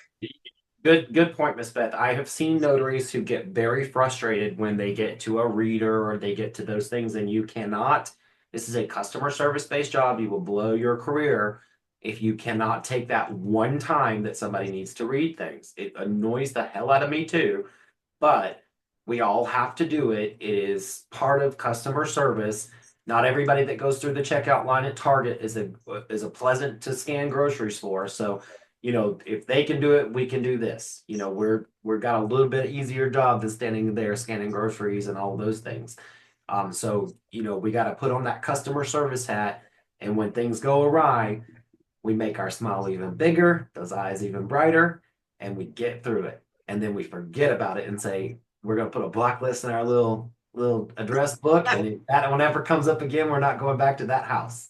Good point, Miss Beth. I have seen notaries who get very frustrated when they get to a reader or they get to those things, and you cannot. This is a customer service-based job. You will blow your career if you cannot take that one time that somebody needs to read things. It annoys the hell out of me too, but we all have to do it. It is part of customer service. Not everybody that goes through the checkout line at Target is a pleasant to scan groceries for. So, if they can do it, we can do this. We're got a little bit easier job than standing there scanning groceries and all those things. So, we got to put on that customer service hat, and when things go awry, we make our smile even bigger, those eyes even brighter, and we get through it. And then we forget about it and say, we're going to put a blacklist in our little address book. And if that one ever comes up again, we're not going back to that house.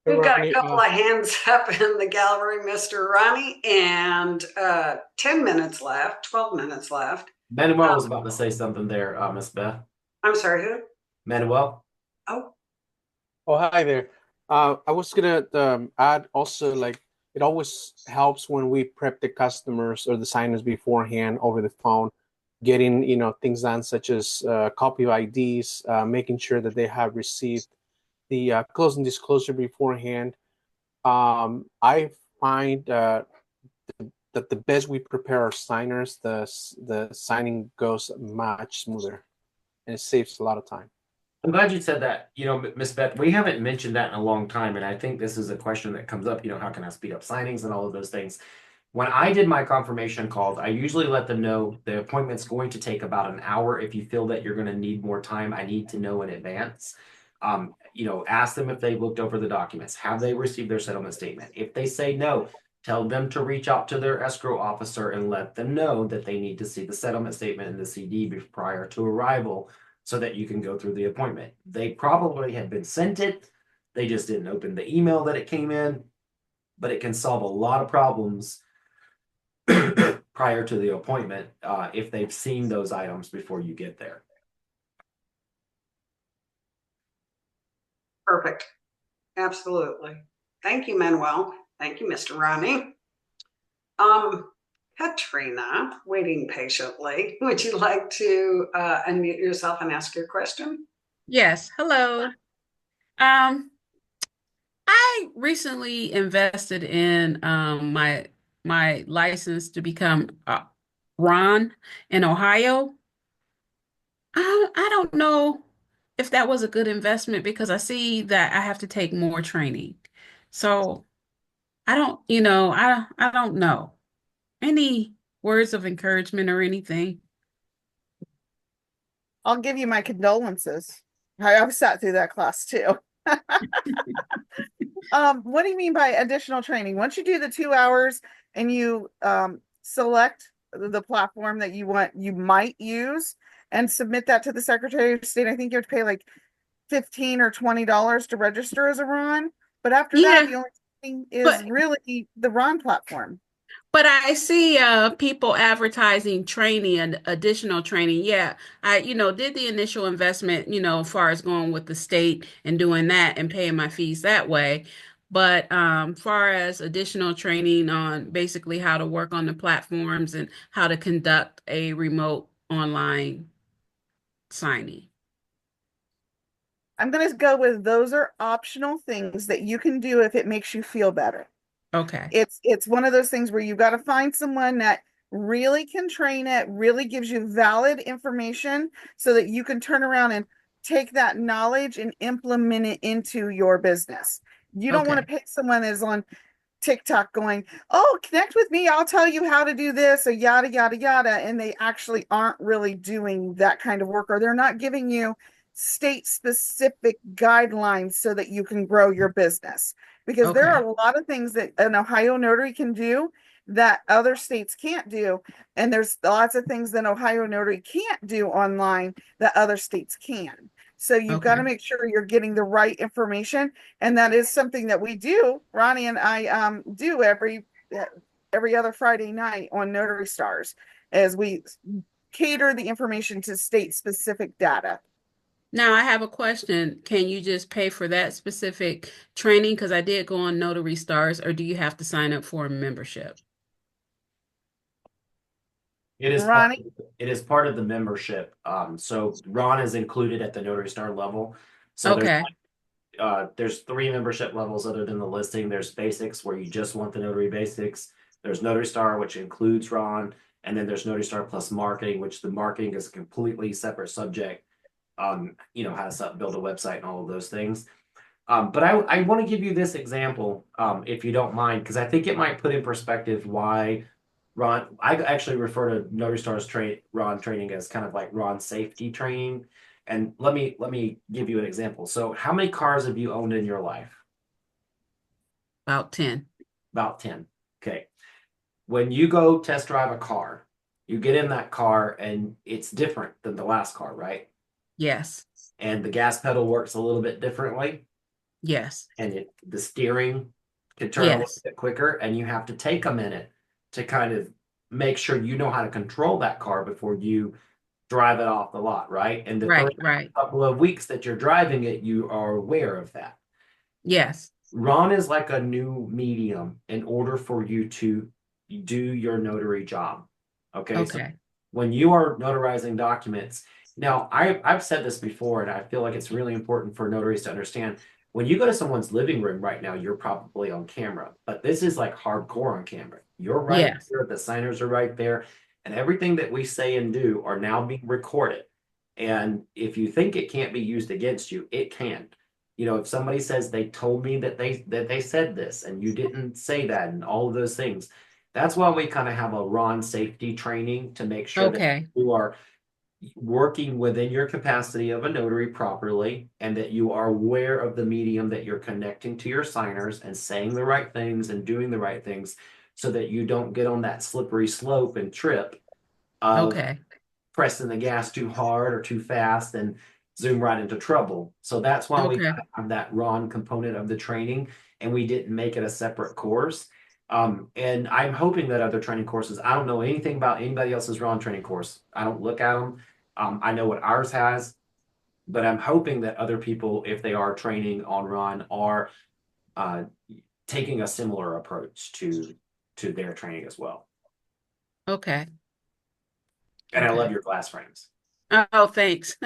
We've got a couple of hands up in the gallery, Mr. Ronnie, and 10 minutes left, 12 minutes left. Manuel was about to say something there, Miss Beth. I'm sorry, who? Manuel. Oh, hi there. I was gonna add also, like, it always helps when we prep the customers or the signers beforehand over the phone, getting things done such as copy of IDs, making sure that they have received the closing disclosure beforehand. I find that the best we prepare our signers, the signing goes much smoother, and it saves a lot of time. I'm glad you said that. Miss Beth, we haven't mentioned that in a long time, and I think this is a question that comes up. How can I speed up signings and all of those things? When I did my confirmation calls, I usually let them know the appointment's going to take about an hour. If you feel that you're going to need more time, I need to know in advance. Ask them if they've looked over the documents. Have they received their settlement statement? If they say no, tell them to reach out to their escrow officer and let them know that they need to see the settlement statement and the CD prior to arrival so that you can go through the appointment. They probably had been sent it. They just didn't open the email that it came in, but it can solve a lot of problems prior to the appointment if they've seen those items before you get there. perfect. Absolutely. Thank you, Manuel. Thank you, Mr. Ronnie. Katrina, waiting patiently. Would you like to unmute yourself and ask your question? Yes. Hello. I recently invested in my license to become Ron in Ohio. I don't know if that was a good investment because I see that I have to take more training. So I don't, I don't know. Any words of encouragement or anything? I'll give you my condolences. I've sat through that class too. What do you mean by additional training? Once you do the 2 hours and you select the platform that you might use and submit that to the Secretary of State, I think you have to pay like $15 or $20 to register as a RON. But after that, Yeah, the only thing is but really the RON platform. but I see people advertising training and additional training. Yeah, I did the initial investment, as far as going with the state and doing that and paying my fees that way. But far as additional training on basically how to work on the platforms and how to conduct a remote online signing. I'm going to go with those are optional things that you can do if it makes you feel better. Okay. It's one of those things where you've got to find someone that really can train it, really gives you valid information so that you can turn around and take that knowledge and implement it into your business. You don't want to Okay. pay someone that is on TikTok going, oh, connect with me, I'll tell you how to do this, or yada, yada, yada. And they actually aren't really doing that kind of work, or they're not giving you state specific guidelines so that you can grow your business. Because there Okay. are a lot of things that an Ohio notary can do that other states can't do. And there's lots of things that Ohio notary can't do online that other states can. So you've got to Okay. make sure you're getting the right information. And that is something that we do. Ronnie and I do every other Friday night on Notary Stars as we cater the information to state specific data. Now I have a question. Can you just pay for that specific training? Because I did go on Notary Stars, or do you have to sign up for a membership? It is part, Ronnie? it is part of the membership. So Ron is included at the Notary Star level. So Okay. there's 3 membership levels other than the listing. There's basics where you just want the notary basics. There's Notary Star, which includes Ron, and then there's Notary Star plus marketing, which the marketing is a completely separate subject. How to build a website and all of those things. But I want to give you this example, if you don't mind, because I think it might put in perspective why Ron. I actually refer to Notary Stars Ron training as kind of like Ron safety training. And let me give you an example. So, how many cars have you owned in your life? About 10. About 10. Okay. When you go test drive a car, you get in that car and it's different than the last car, right? Yes. And the gas pedal works a little bit differently. Yes. And the steering can turn a little Yes. bit quicker, and you have to take a minute to kind of make sure you know how to control that car before you drive it off the lot, right? And the Right. first Right. couple of weeks that you're driving it, you are aware of that. Yes. Ron is like a new medium in order for you to do your notary job. Okay. So Okay. when you are notarizing documents, now I've said this before, and I feel like it's really important for notaries to understand. When you go to someone's living room right now, you're probably on camera, but this is like hardcore on camera. You're right Yes. there, the signers are right there, and everything that we say and do are now being recorded. And if you think it can't be used against you, it can. If somebody says they told me that they said this and you didn't say that and all of those things, that's why we kind of have a Ron safety training to make sure that Okay. you are working within your capacity of a notary properly and that you are aware of the medium that you're connecting to your signers and saying the right things and doing the right things so that you don't get on that slippery slope and trip of Okay. pressing the gas too hard or too fast and zoom right into trouble. So that's why we Okay. have that Ron component of the training, and we didn't make it a separate course. And I'm hoping that other training courses, I don't know anything about anybody else's Ron training course. I don't look at them. I know what ours has, but I'm hoping that other people, if they are training on Ron, are taking a similar approach to their training as well. Okay. And I love Okay. your glass frames. Oh, thanks.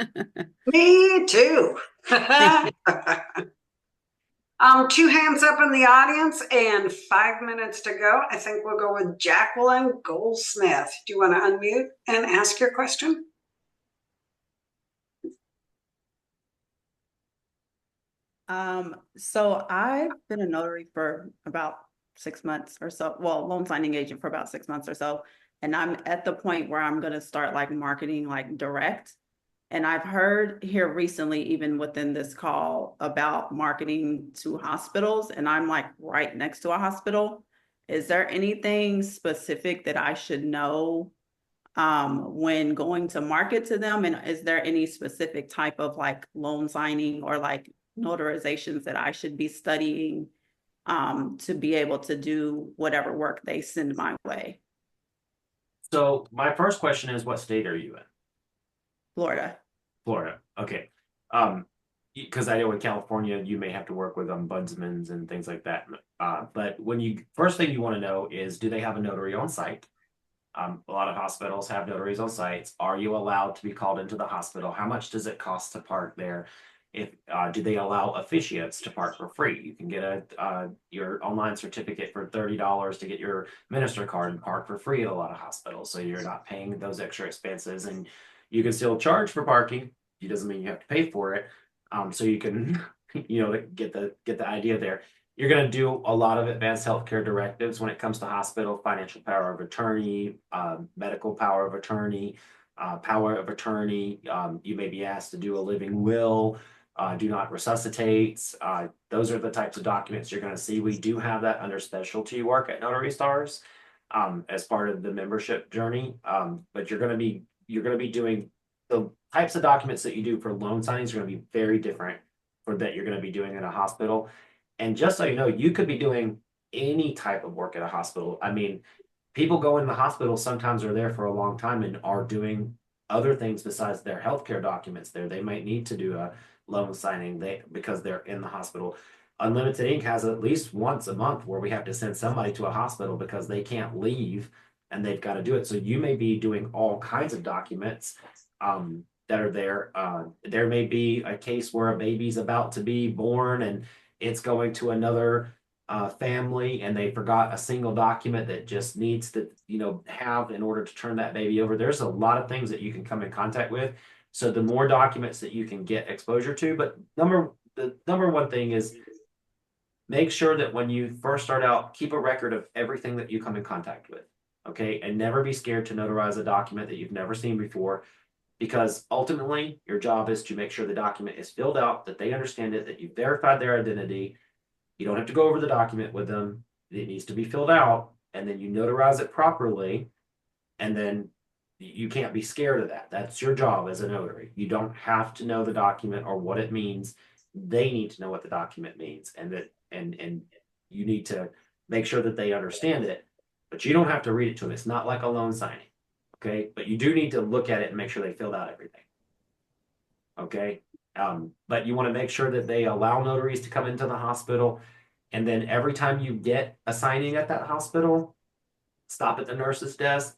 Me too. Thank you. 2 hands up in the audience and 5 minutes to go. I think we'll go with Jacqueline Goldsmith. Do you want to unmute and ask your question? So I've been a notary for about 6 months or so. Well, loan signing agent for about 6 months or so. And I'm at the point where I'm going to start like marketing like direct. And I've heard here recently, even within this call, about marketing to hospitals, and I'm like right next to a hospital. Is there anything specific that I should know when going to market to them? And is there any specific type of like loan signing or like notarizations that I should be studying to be able to do whatever work they send my way? So my first question is, what state are you in? Florida. Florida. Okay. Because I know in California you may have to work with ombudsmans and things like that. But when you first thing you want to know is, do they have a notary on site? A lot of hospitals have notaries on sites. Are you allowed to be called into the hospital? How much does it cost to park there? If do they allow officiates to park for free? You can get your online certificate for $30 to get your minister card and park for free at a lot of hospitals. So you're not paying those extra expenses, and you can still charge for parking. It doesn't mean you have to pay for it. So you can, get the idea there. You're going to do a lot of advanced healthcare directives when it comes to hospital, financial power of attorney, medical power of attorney, power of attorney. You may be asked to do a living will, do not resuscitate. Those are the types of documents you're going to see. We do have that under specialty work at Notary Stars as part of the membership journey. But you're going to be doing the types of documents that you do for loan signings are going to be very different for that you're going to be doing in a hospital. And just so you know, you could be doing any type of work at a hospital. I mean, people go in the hospital, sometimes are there for a long time and are doing other things besides their healthcare documents there. They might need to do a loan signing because they're in the hospital. Unlimited Inc. has at least once a month where we have to send somebody to a hospital because they can't leave and they've got to do it. So you may be doing all kinds of documents that are there. There may be a case where a baby's about to be born and it's going to another family and they forgot a single document that just needs to, have in order to turn that baby over. There's a lot of things that you can come in contact with. So the more documents that you can get exposure to, but the number one thing is make sure that when you first start out, keep a record of everything that you come in contact with. Okay. And never be scared to notarize a document that you've never seen before, because ultimately your job is to make sure the document is filled out, that they understand it, that you've verified their identity. You don't have to go over the document with them. It needs to be filled out, and then you notarize it properly. And then you can't be scared of that. That's your job as a notary. You don't have to know the document or what it means. They need to know what the document means, and you need to make sure that they understand it, but you don't have to read it to them. It's not like a loan signing. Okay, but you do need to look at it and make sure they filled out everything. Okay, but you want to make sure that they allow notaries to come into the hospital, and then every time you get a signing at that hospital, stop at the nurse's desk.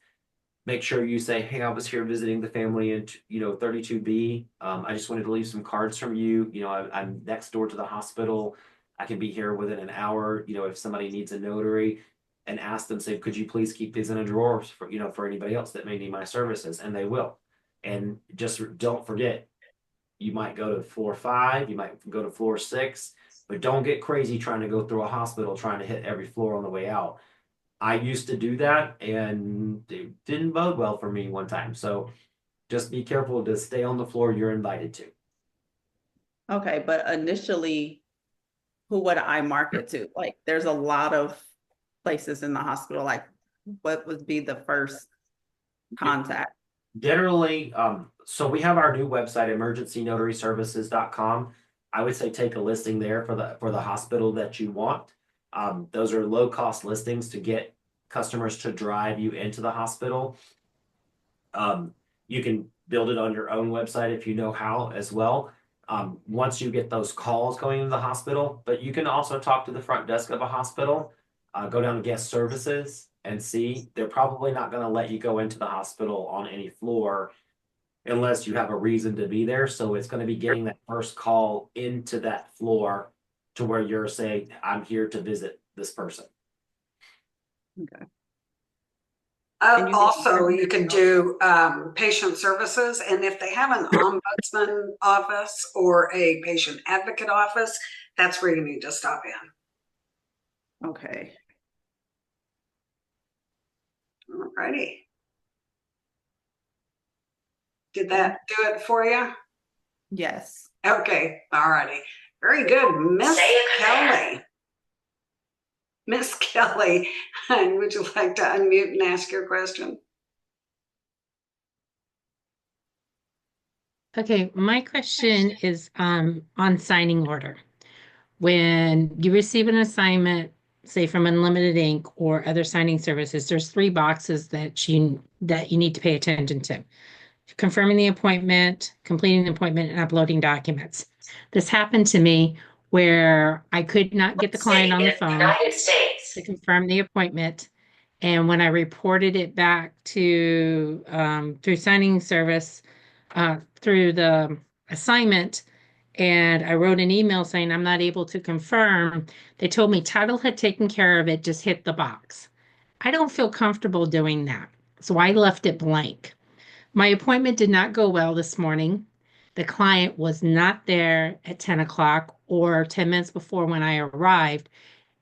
Make sure you say, "Hey, I was here visiting the family in 32B. I just wanted to leave some cards from you. I'm next door to the hospital. I can be here within an hour. If somebody needs a notary." And ask them, say, could you please keep these in a drawer for anybody else that may need my services? And they will. And just don't forget, you might go to floor 5, you might go to floor 6, but don't get crazy trying to go through a hospital trying to hit every floor on the way out. I used to do that and it didn't bode well for me one time. So just be careful to stay on the floor you're invited to. Okay, but initially, who would I market to? Like, there's a lot of places in the hospital. Like, what would be the first contact? Generally, so we have our new website, emergencynotaryservices.com. I would say take a listing there for the hospital that you want. Those are low cost listings to get customers to drive you into the hospital. You can build it on your own website if you know how as well. Once you get those calls going into the hospital, but you can also talk to the front desk of a hospital. Go down to guest services and see. They're probably not going to let you go into the hospital on any floor unless you have a reason to be there. So it's going to be getting that first call into that floor to where you're saying, I'm here to visit this person. Okay. Also, you could do patient services, and if they have an ombudsman office or a patient advocate office, that's where you need to stop in. Okay. Alrighty. Did that do it for you? Yes. Okay, all righty. Very good. Miss Kelly. Miss Kelly, would you like to unmute and ask your question? Okay, my question is on signing order. When you receive an assignment, say from Unlimited Ink or other signing services, there's 3 boxes that you need to pay attention to. Confirming the appointment, completing the appointment, and uploading documents. This happened to me where I could not get the client on the phone to confirm the appointment. And when I reported it back to through signing service, through the assignment, and I wrote an email saying I'm not able to confirm, they told me title had taken care of it, just hit the box. I don't feel comfortable doing that, so I left it blank. My appointment did not go well this morning. The client was not there at 10 o'clock or 10 minutes before when I arrived.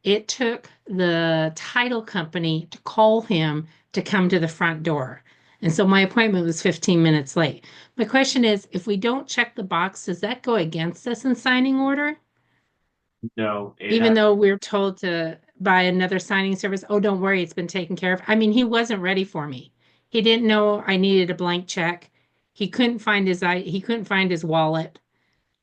It took the title company to call him to come to the front door. And so my appointment was 15 minutes late. My question is, if we don't check the box, does that go against us in signing order? No, Even though we're told to buy another signing service, oh, don't worry, it's been taken care of. I mean, he wasn't ready for me. He didn't know I needed a blank check. He couldn't find his wallet.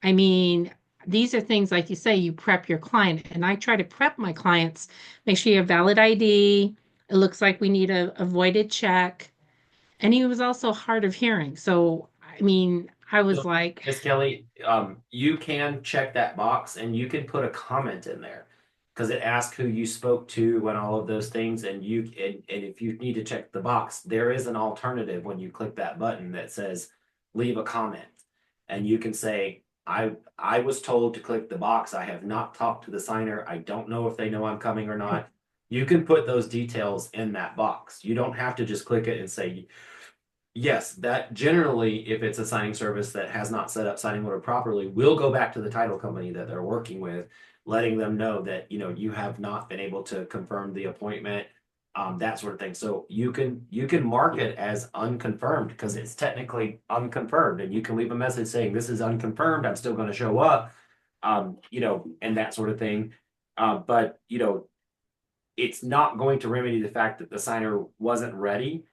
I mean, these are things like you say, you prep your client, and I try to prep my clients. Make sure you have valid ID. It looks like we need a voided check. And he was also hard of hearing. So, I mean, I was like, Miss Kelly, you can check that box and you can put a comment in there because it asks who you spoke to and all of those things. And if you need to check the box, there is an alternative when you click that button that says leave a comment, and you can say, I was told to click the box. I have not talked to the signer. I don't know if they know I'm coming or not. You can put those details in that box. You don't have to just click it and say, yes, that generally, if it's a signing service that has not set up signing order properly, will go back to the title company that they're working with, letting them know that, you have not been able to confirm the appointment, that sort of thing. So you can mark it as unconfirmed because it's technically unconfirmed, and you can leave a message saying this is unconfirmed. I'm still going to show up, and that sort of thing. But it's not going to remedy the fact that the signer wasn't ready.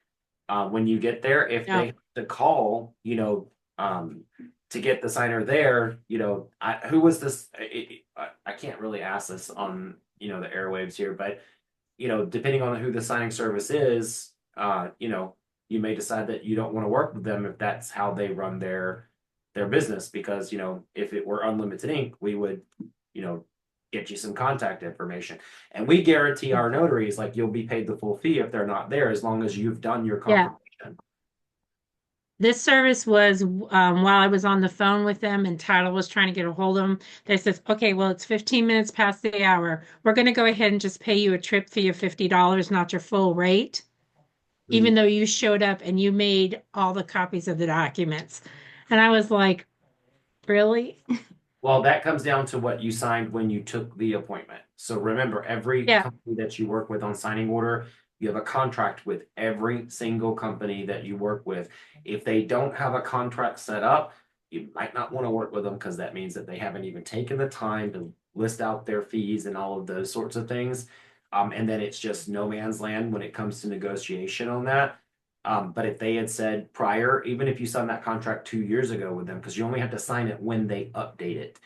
When you get there, if they have to call, to get the signer there, who was this? I can't really ask this on, the airwaves here, but, depending on who the signing service is, you may decide that you don't want to work with them if that's how they run their business, because, if it were Unlimited Ink, we would, get you some contact information, and we guarantee our notaries like you'll be paid the full fee if they're not there, as long as you've done your confirmation. This service was while I was on the phone with them and title was trying to get a hold of them. They said, okay, well, it's 15 minutes past the hour. We're going to go ahead and just pay you a trip fee of $50, not your full rate, even though you showed up and you made all the copies of the documents. And I was like, really? Well, that comes down to what you signed when you took the appointment. So remember, every company that you work with on signing order, you have a contract with every single company that you work with. If they don't have a contract set up, you might not want to work with them because that means that they haven't even taken the time to list out their fees and all of those sorts of things. And then it's just no man's land when it comes to negotiation on that. But if they had said prior, even if you signed that contract 2 years ago with them, because you only have to sign it when they update it.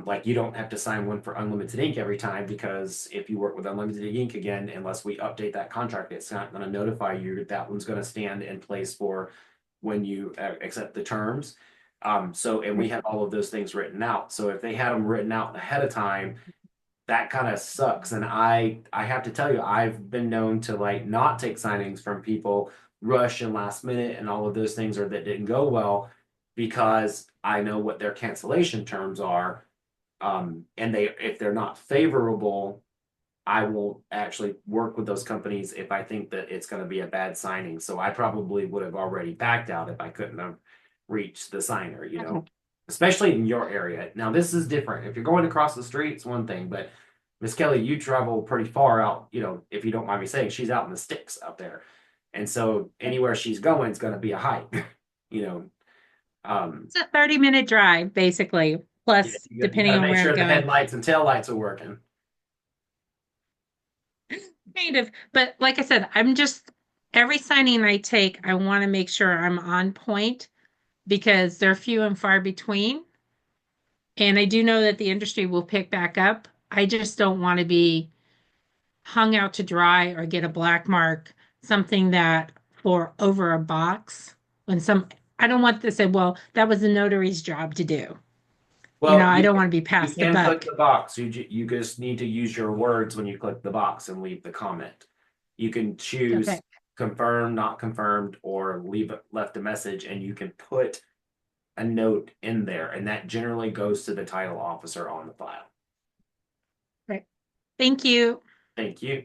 Like you don't have to sign one for Unlimited Ink every time, because if you work with Unlimited Ink again, unless we update that contract, it's not going to notify you that that one's going to stand in place for when you accept the terms. And we have all of those things written out. So if they had them written out ahead of time, that kind of sucks. And I have to tell you, I've been known to like not take signings from people, rush and last minute and all of those things, or that didn't go well, because I know what their cancellation terms are. And if they're not favorable, I won't actually work with those companies if I think that it's going to be a bad signing. So I probably would have already backed out if I couldn't have reached the signer, especially in your area. Now, this is different. If you're going across the street, it's one thing, but Miss Kelly, you travel pretty far out, if you don't mind me saying, she's out in the sticks out there. And so anywhere she's going is going to be a hike. you know, It's a 30-minute drive, basically, plus you depending gotta on make where I'm sure the going. headlights and taillights are working. Kind of, but like I said, I'm just every signing I take, I want to make sure I'm on point because they're few and far between. And I do know that the industry will pick back up. I just don't want to be hung out to dry or get a black mark, something that for over a box when I don't want to say, well, that was the notary's job to do. Well, I don't want to be you past the can click buck. the box. You just need to use your words when you click the box and leave the comment. You can choose Okay. confirmed, not confirmed, or left a message, and you can put a note in there, and that generally goes to the title officer on the file. Right. Thank you. Thank you.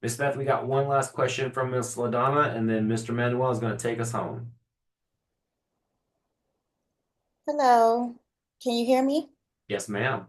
Miss Beth, we got one last question from Miss LaDonna, and then Mr. Manuel is going to take us home. Hello, can you hear me? Yes, ma'am.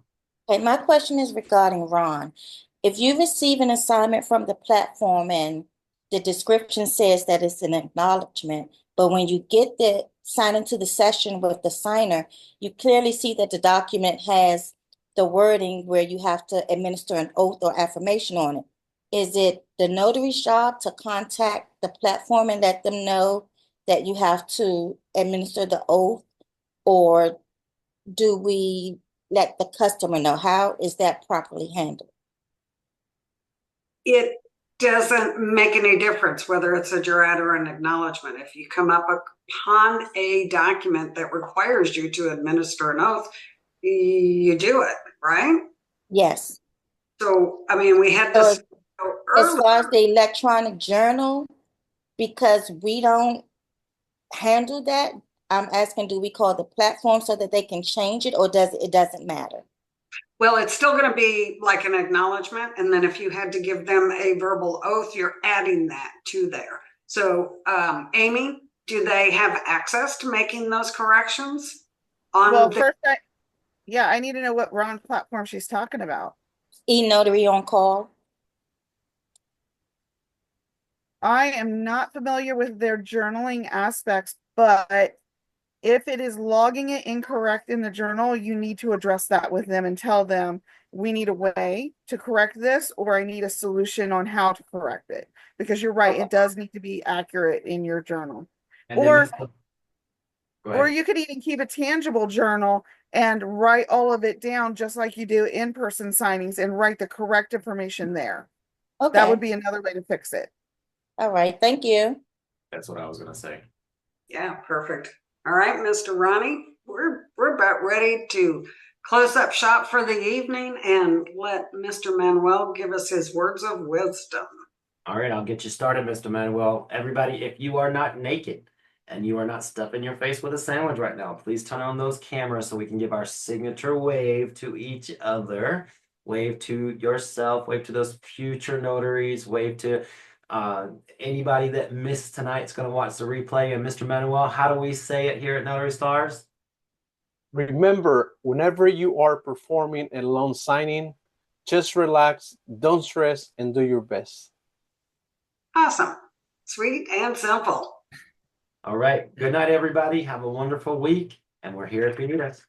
Okay, my question is regarding Ron. If you receive an assignment from the platform and the description says that it's an acknowledgement, but when you get the sign into the session with the signer, you clearly see that the document has the wording where you have to administer an oath or affirmation on it. Is it the notary's job to contact the platform and let them know that you have to administer the oath? Or do we let the customer know? How is that properly handled? It doesn't make any difference whether it's a jurat or an acknowledgement. If you come up upon a document that requires you to administer an oath, you do it, right? Yes. So, I mean, we had So this as far as earlier. the electronic journal, because we don't handle that, I'm asking, do we call the platform so that they can change it, or it doesn't matter? Well, it's still going to be like an acknowledgement. And then if you had to give them a verbal oath, you're adding that to there. So, Amy, do they have access to making those corrections on Well, the first, I need to know what Ron platform she's talking about. E-Notary on Call. I am not familiar with their journaling aspects, but if it is logging it incorrect in the journal, you need to address that with them and tell them, we need a way to correct this, or I need a solution on how to correct it. Because you're right, it does need to be accurate in your journal. And Or, then go or ahead. you could even keep a tangible journal and write all of it down just like you do in-person signings and write the correct information there. Okay. That would be another way to fix it. All right. Thank you. That's what I was going to say. Yeah, perfect. All right, Mr. Ronnie, we're about ready to close up shop for the evening and let Mr. Manuel give us his words of wisdom. All right, I'll get you started, Mr. Manuel. Everybody, if you are not naked and you are not stuffing your face with a sandwich right now, please turn on those cameras so we can give our signature wave to each other. Wave to yourself, wave to those future notaries, wave to anybody that missed tonight's going to watch the replay. And Mr. Manuel, how do we say it here at Notary Stars? Remember, whenever you are performing a loan signing, just relax, don't stress, and do your best. Awesome. Sweet and simple. All right. Good night, everybody. Have a wonderful week. And we're here if you need us.